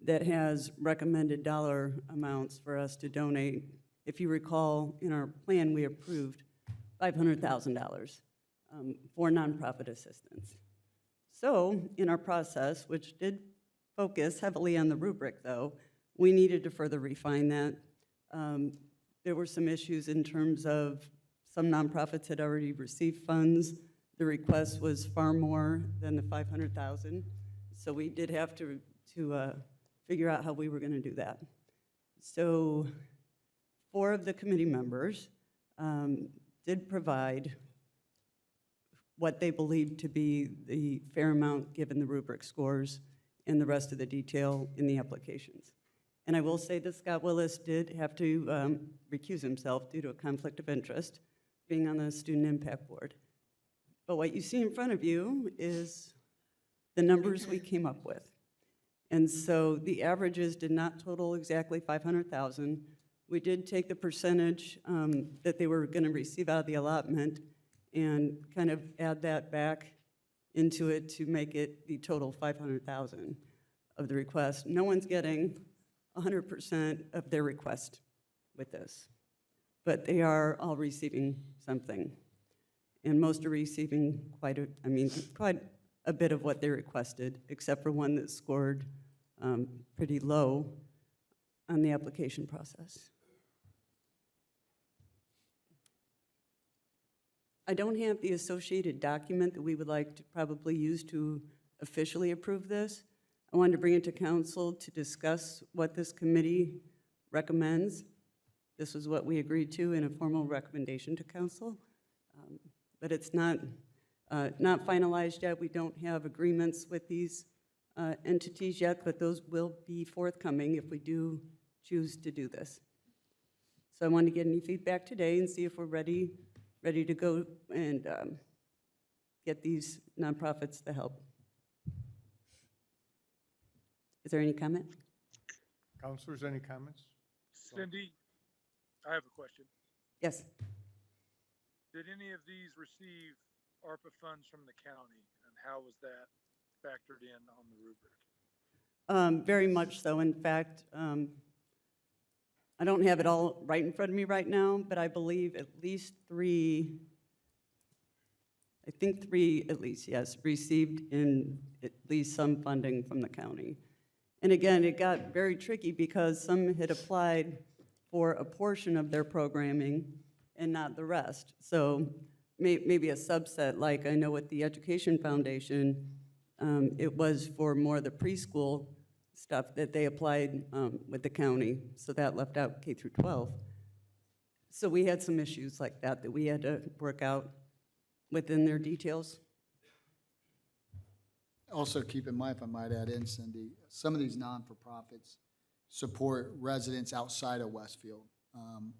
that has recommended dollar amounts for us to donate. If you recall, in our plan, we approved $500,000 for nonprofit assistance. So in our process, which did focus heavily on the rubric, though, we needed to further refine that. There were some issues in terms of some nonprofits had already received funds. The request was far more than the $500,000. So we did have to figure out how we were going to do that. So 4 of the committee members did provide what they believed to be the fair amount given the rubric scores and the rest of the detail in the applications. And I will say that Scott Willis did have to recuse himself due to a conflict of interest, being on the Student Impact Board. But what you see in front of you is the numbers we came up with. And so the averages did not total exactly 500,000. We did take the percentage that they were going to receive out of the allotment and kind of add that back into it to make it the total 500,000 of the request. No one's getting 100% of their request with this, but they are all receiving something. And most are receiving quite a bit of what they requested, except for one that scored pretty low on the application process. I don't have the associated document that we would like to probably use to officially approve this. I wanted to bring it to council to discuss what this committee recommends. This was what we agreed to in a formal recommendation to council, but it's not finalized yet. We don't have agreements with these entities yet, but those will be forthcoming if we do choose to do this. So I wanted to get any feedback today and see if we're ready to go and get these nonprofits the help. Is there any comment? Councilors, any comments? Cindy, I have a question. Yes. Did any of these receive ARPA funds from the county, and how was that factored in on the rubric? Very much so. In fact, I don't have it all right in front of me right now, but I believe at least 3, I think 3 at least, yes, received in at least some funding from the county. And again, it got very tricky because some had applied for a portion of their programming and not the rest. So maybe a subset, like I know with the Education Foundation, it was for more of the preschool stuff that they applied with the county, so that left out K through 12. So we had some issues like that we had to work out within their details. Also, keep in mind, if I might add in, Cindy, some of these non-for-profits support residents outside of Westfield,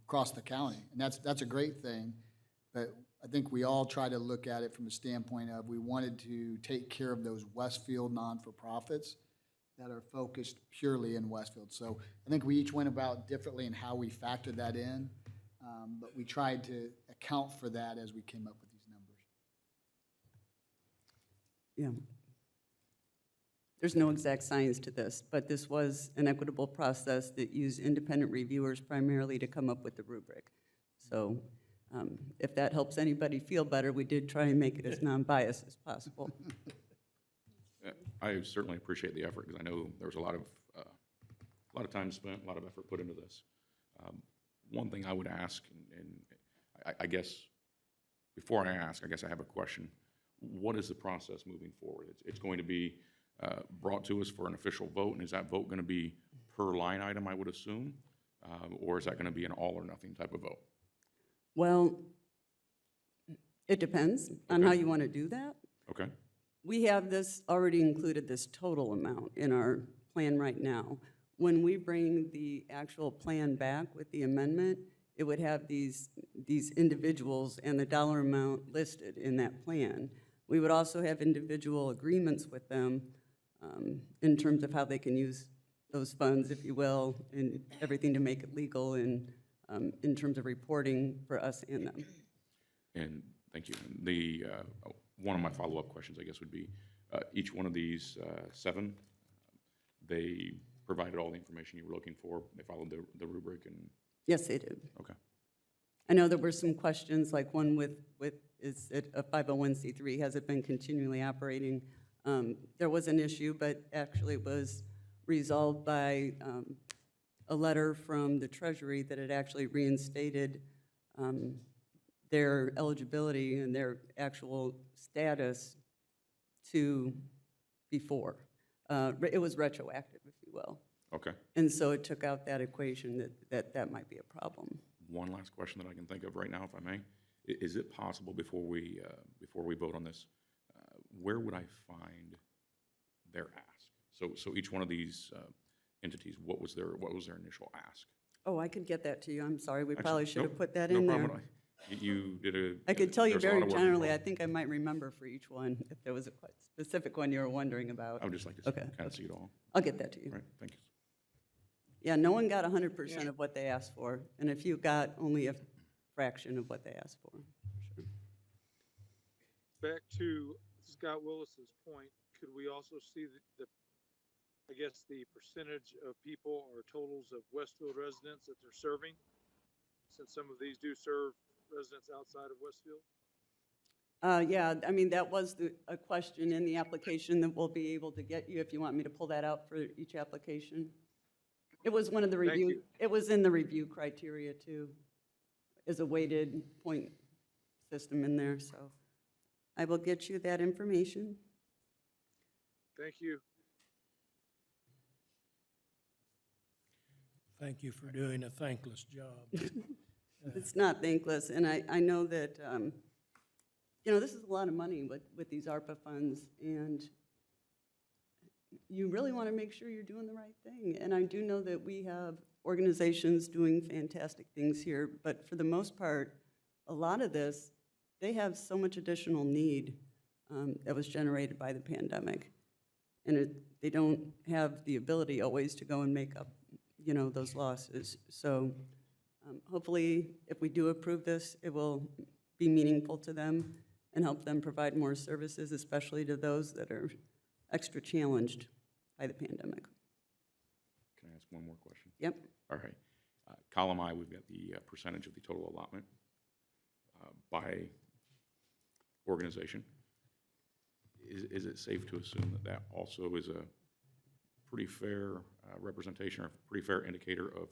across the county. And that's a great thing, but I think we all try to look at it from the standpoint of we wanted to take care of those Westfield non-for-profits that are focused purely in Westfield. So I think we each went about differently in how we factored that in, but we tried to account for that as we came up with these numbers. Yeah. There's no exact science to this, but this was an equitable process that used independent reviewers primarily to come up with the rubric. So if that helps anybody feel better, we did try and make it as non-biased as possible. I certainly appreciate the effort, because I know there was a lot of time spent, a lot of effort put into this. One thing I would ask, and I guess before I ask, I guess I have a question. What is the process moving forward? It's going to be brought to us for an official vote, and is that vote going to be per line item, I would assume? Or is that going to be an all or nothing type of vote? Well, it depends on how you want to do that. Okay. We have this, already included this total amount in our plan right now. When we bring the actual plan back with the amendment, it would have these individuals and the dollar amount listed in that plan. We would also have individual agreements with them in terms of how they can use those funds, if you will, and everything to make it legal and in terms of reporting for us and them. And thank you. The one of my follow-up questions, I guess, would be each one of these 7, they provided all the information you were looking for. They followed the rubric, and Yes, they did. okay. I know there were some questions, like one with is it a 501c3? Has it been continually operating? There was an issue, but actually it was resolved by a letter from the Treasury that it actually reinstated their eligibility and their actual status to before. It was retroactive, if you will. Okay. And so it took out that equation that might be a problem. One last question that I can think of right now, if I may. Is it possible, before we vote on this, where would I find their ask? So each one of these entities, what was their initial ask? Oh, I could get that to you. I'm sorry. We Excellent. probably should have Nope, put that no in there. problem at all. You did a. I could tell you there's a lot very of work generally. I involved. think I might remember for each one if there was a quite specific one you were wondering about. I would just like to Okay. kind of see it all. I'll get that to you. Right, thank you. Yeah, no one got 100% of what they asked for, and if you got only a fraction of what they asked for. Sure. Back to Scott Willis's point, could we also see I guess, the percentage of people or totals of Westfield residents that they're serving? Since some of these do serve residents outside of Westfield? Yeah, I mean, that was a question in the application that we'll be able to get you if you want me to pull that out for each application. It was one of the Thank review, you. it was in the review criteria too, as a weighted point system in there, so I will get you that information. Thank you. Thank you for doing a thankless job. It's not thankless, and I know that, you know, this is a lot of money with these ARPA funds, and you really want to make sure you're doing the right thing. And I do know that we have organizations doing fantastic things here, but for the most part, a lot of this, they have so much additional need that was generated by the pandemic. And they don't have the ability always to go and make up, you know, those losses. So hopefully, if we do approve this, it will be meaningful to them and help them provide more services, especially to those that are extra challenged by the pandemic. Can I ask one more question? Yep. All right. Column I, we've got the percentage of the total allotment by organization. Is it safe to assume that that also is a pretty fair representation or a pretty fair indicator of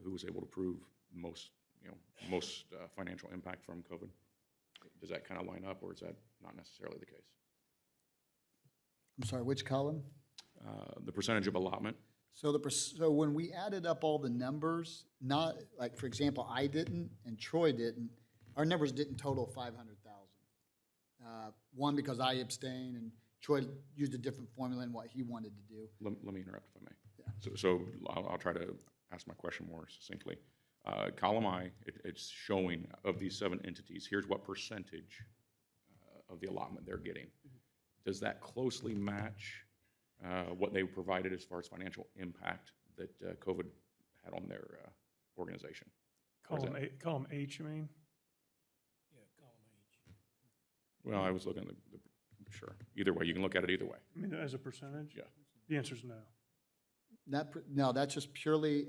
who was able to prove most financial impact from COVID? Does that kind of line up, or is that not necessarily the case? I'm sorry, which column? The percentage of allotment. So so when we added up all the numbers, not, like, for example, I didn't and Troy didn't, our numbers didn't total 500,000. One, because I abstained and Troy used a different formula in what he wanted to do. Let me interrupt if I may. Yeah. So I'll try to ask my question more succinctly. Column I, it's showing of these 7 entities, here's what percentage of the allotment they're getting. Does that closely match what they provided as far as financial impact that COVID had on their organization? Column H, you mean? Yeah, column H. Well, I was looking at sure. Either way, you can look at it either way. I mean, as a percentage? Yeah. The answer is no. No, that's just purely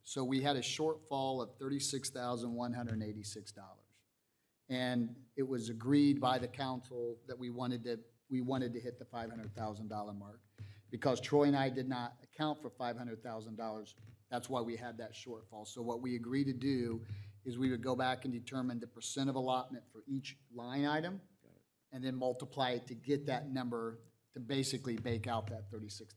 so we had a shortfall of $36,186. And it was agreed by the council that we wanted to hit the $500,000 mark. Because Troy and I did not account for $500,000, that's why we had that shortfall. So what we agreed to do is we would go back and determine the percent of allotment for each line item, and then multiply it to get that number to basically bake out that $36,186.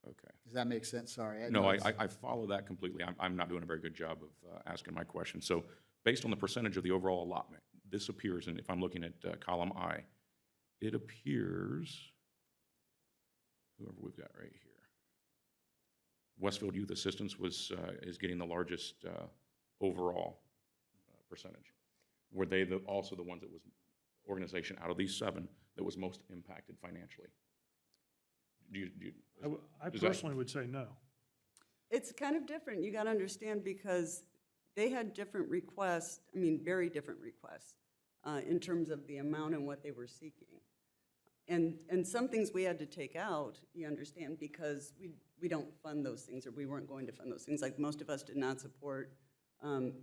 Okay. Does that make sense? Sorry. No, I follow that completely. I'm not doing a very good job of asking my question. So based on the percentage of the overall allotment, this appears, and if I'm looking at column I, it appears, whoever we've got right here, Westfield Youth Assistance is getting the largest overall percentage. Were they also the ones that was organization out of these 7 that was most impacted financially? I does that- personally would say no. It's kind of different, you gotta understand, because they had different requests, I mean, very different requests, in terms of the amount and what they were seeking. And some things we had to take out, you understand, because we don't fund those things, or we weren't going to fund those things. Like, most of us did not support the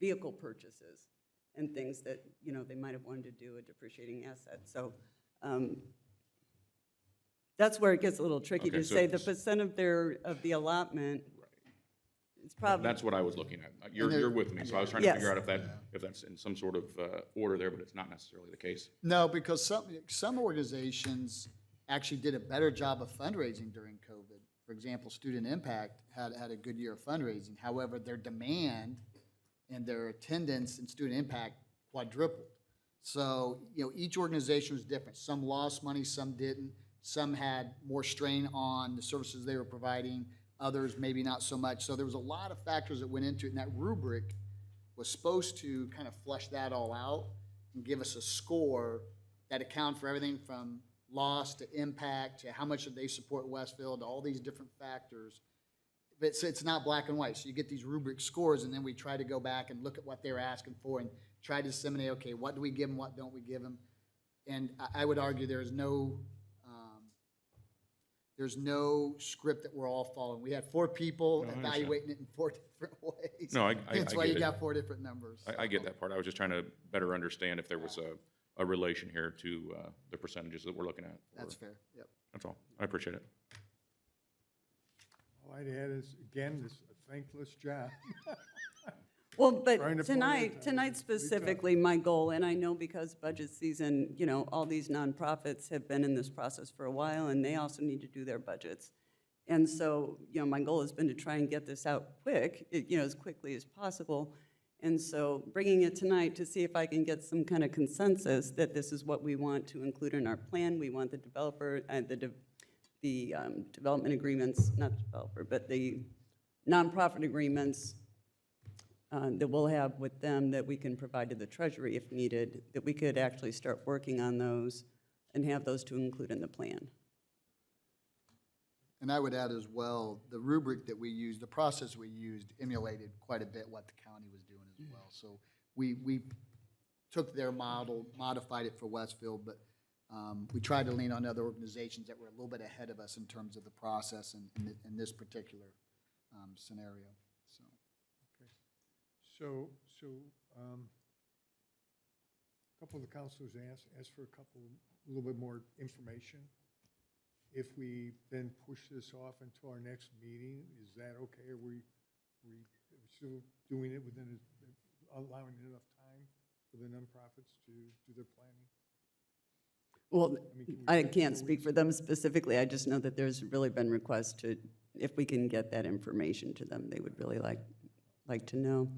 vehicle purchases and things that, they might have wanted to do a depreciating asset. So that's where it gets a little tricky Okay, to so say the percent of the allotment. It's probably. That's what I was looking at. You're with me, so I was trying to Yes. figure out if that's in some sort of order there, but it's not necessarily the case. No, because some organizations actually did a better job of fundraising during COVID. For example, Student Impact had a good year of fundraising. However, their demand and their attendance in Student Impact quadrupled. So, each organization was different. Some lost money, some didn't. Some had more strain on the services they were providing, others maybe not so much. So there was a lot of factors that went into it, and that rubric was supposed to kind of flush that all out and give us a score that accounted for everything from loss to impact to how much did they support Westfield, to all these different factors. But it's not black and white. So you get these rubric scores, and then we try to go back and look at what they were asking for and try to disseminate, okay, what do we give them, what don't we give them? And I would argue there's no script that we're all following. We had 4 people No, I evaluating it in 4 different ways. No, I That's why get you it. got 4 different numbers. I get that part. I was just trying to better understand if there was a relation here to the percentages that we're looking at. That's fair, yep. That's all. I appreciate it. All I'd add is, again, this thankless job. Well, Trying but to tonight prioritize is specifically, my goal, and I know because budget season, all these nonprofits have been in this process for a while, and they also need to do their budgets. And so, my goal has been to try and get this out quick, as quickly as possible. And so bringing it tonight to see if I can get some kind of consensus that this is what we want to include in our plan. We want the developer, the development agreements, not the developer, but the nonprofit agreements that we'll have with them that we can provide to the Treasury if needed, that we could actually start working on those and have those to include in the plan. And I would add as well, the rubric that we used, the process we used emulated quite a bit what the county was doing as well. So we took their model, modified it for Westfield, but we tried to lean on other organizations that were a little bit ahead of us in terms of the process in this particular scenario. So, So, a couple of the councilors asked for a little bit more information. If we then push this off until our next meeting, is that okay? Are we still doing it within, allowing enough time for the nonprofits to do their planning? Well, I mean, can we I say can't 4 speak weeks? for them specifically. I just know that there's really been requests to, if we can get that information to them, they would really like to know.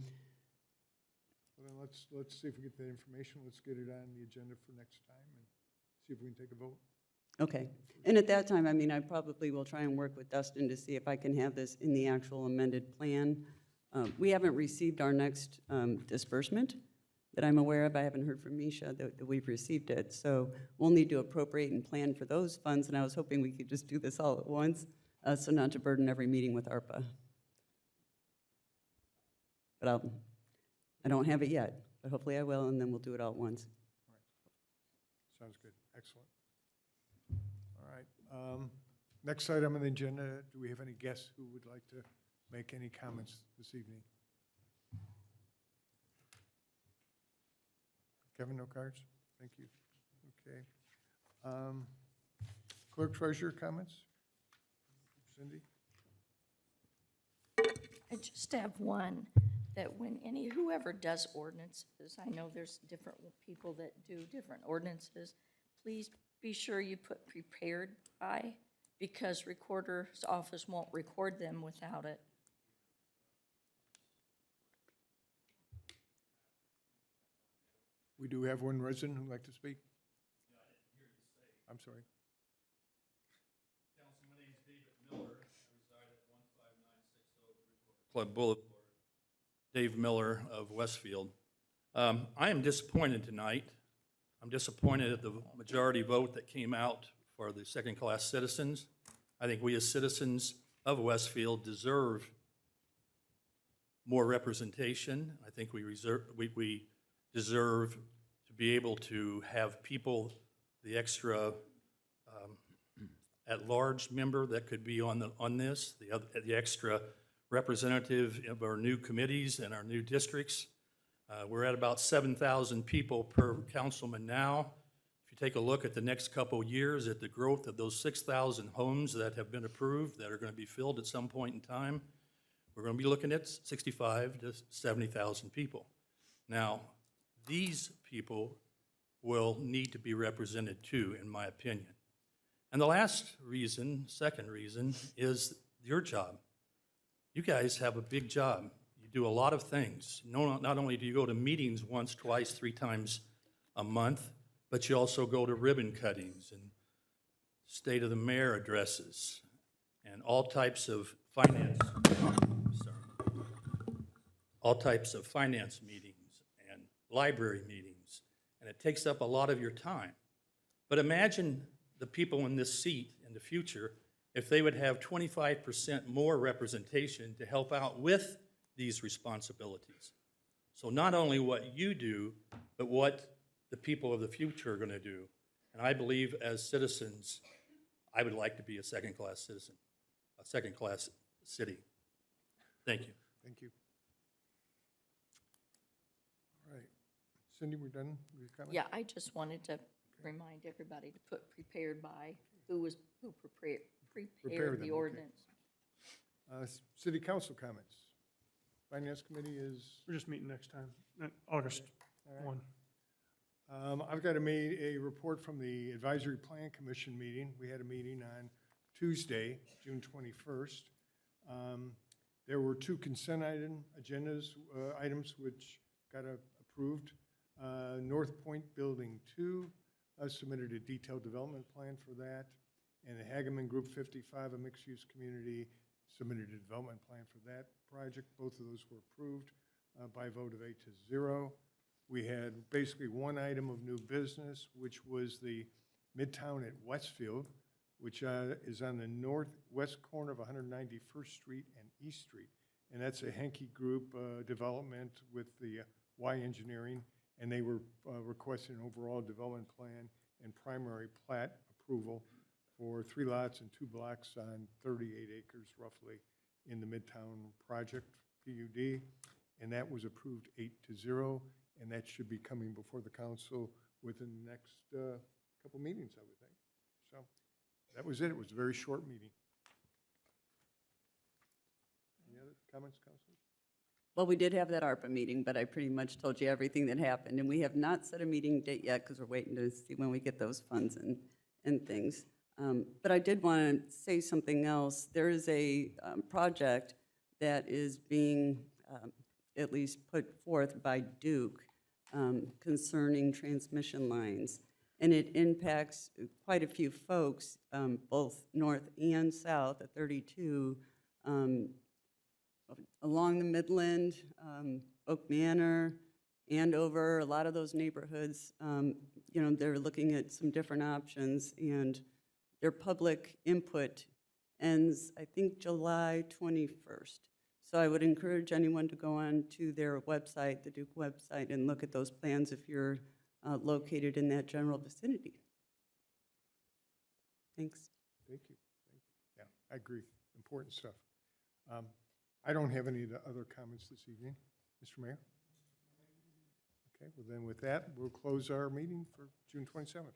Well, then let's see if we get that information. Let's get it on the agenda for next time and see if we can take a vote. Okay. And at that time, I mean, I probably will try and work with Dustin to see if I can have this in the actual amended plan. We haven't received our next disbursement that I'm aware of. I haven't heard from Misha that we've received it. So we'll need to appropriate and plan for those funds, and I was hoping we could just do this all at once, so not to burden every meeting with ARPA. But I don't have it yet, but hopefully I will, and then we'll do it all at once. Sounds good. Excellent. All right. Next item on the agenda, do we have any guests who would like to make any comments this evening? Kevin, no cards? Thank you. Okay. Clerk treasurer comments? Cindy? I just have one, that when whoever does ordinances, I know there's different people that do different ordinances, please be sure you put prepared by, because recorder's office won't record them without it. We do have one resident who'd like to speak? No, I didn't hear you say. I'm sorry. Council, my name is David Miller. I reside at 15960 Club Boulevard. Dave Miller of Westfield. I am disappointed tonight. I'm disappointed at the majority vote that came out for the second-class citizens. I think we as citizens of Westfield deserve more representation. I think we deserve to be able to have people, the extra at-large member that could be on this, the extra representative of our new committees and our new districts. We're at about 7,000 people per councilman now. If you take a look at the next couple of years at the growth of those 6,000 homes that have been approved that are going to be filled at some point in time, we're going to be looking at 65 to 70,000 people. Now, these people will need to be represented too, in my opinion. And the last reason, second reason, is your job. You guys have a big job. You do a lot of things. Not only do you go to meetings once, twice, 3 times a month, but you also go to ribbon cuttings and State of the Mayor addresses and all types of finance, all types of finance meetings and library meetings, and it takes up a lot of your time. But imagine the people in this seat in the future if they would have 25% more representation to help out with these responsibilities. So not only what you do, but what the people of the future are going to do. And I believe as citizens, I would like to be a second-class citizen, a second-class city. Thank you. Thank you. All right. Cindy, we're done with your comments? Yeah, I just wanted to remind everybody to put prepared by, who prepared them, the okay. ordinance. City council comments. Finance committee is, We're just meeting next time, August all right. 1. I've got a report from the Advisory Plan Commission meeting. We had a meeting on Tuesday, June 21st. There were 2 consent items which got approved. North Point Building 2 submitted a detailed development plan for that, and the Hageman Group 55, a mixed-use community, submitted a development plan for that project. Both of those were approved by a vote of 8-0. We had basically one item of new business, which was the Midtown at Westfield, which is on the northwest corner of 191st Street and East Street. And that's a Henke Group development with the Y Engineering, and they were requesting an overall development plan and primary plat approval for 3 lots and 2 blocks on 38 acres roughly in the Midtown project, PUD. and that was approved 8-0, and that should be coming before the council within the next couple meetings, I would think. So that was it. It was a very short meeting. Any other comments, councilors? Well, we did have that ARPA meeting, but I pretty much told you everything that happened, and we have not set a meeting date yet because we're waiting to see when we get those funds and things. But I did want to say something else. There is a project that is being at least put forth by Duke concerning transmission lines, and it impacts quite a few folks, both north and south at 32, along the Midland, Oak Manor, Andover, a lot of those neighborhoods. You know, they're looking at some different options, and their public input ends, I think, July 21st. So I would encourage anyone to go on to their website, the Duke website, and look at those plans if you're located in that general vicinity. Thanks. Thank you. Yeah, I agree. Important stuff. I don't have any other comments this evening. Mr. Mayor? Okay, well then with that, we'll close our meeting for June 27th.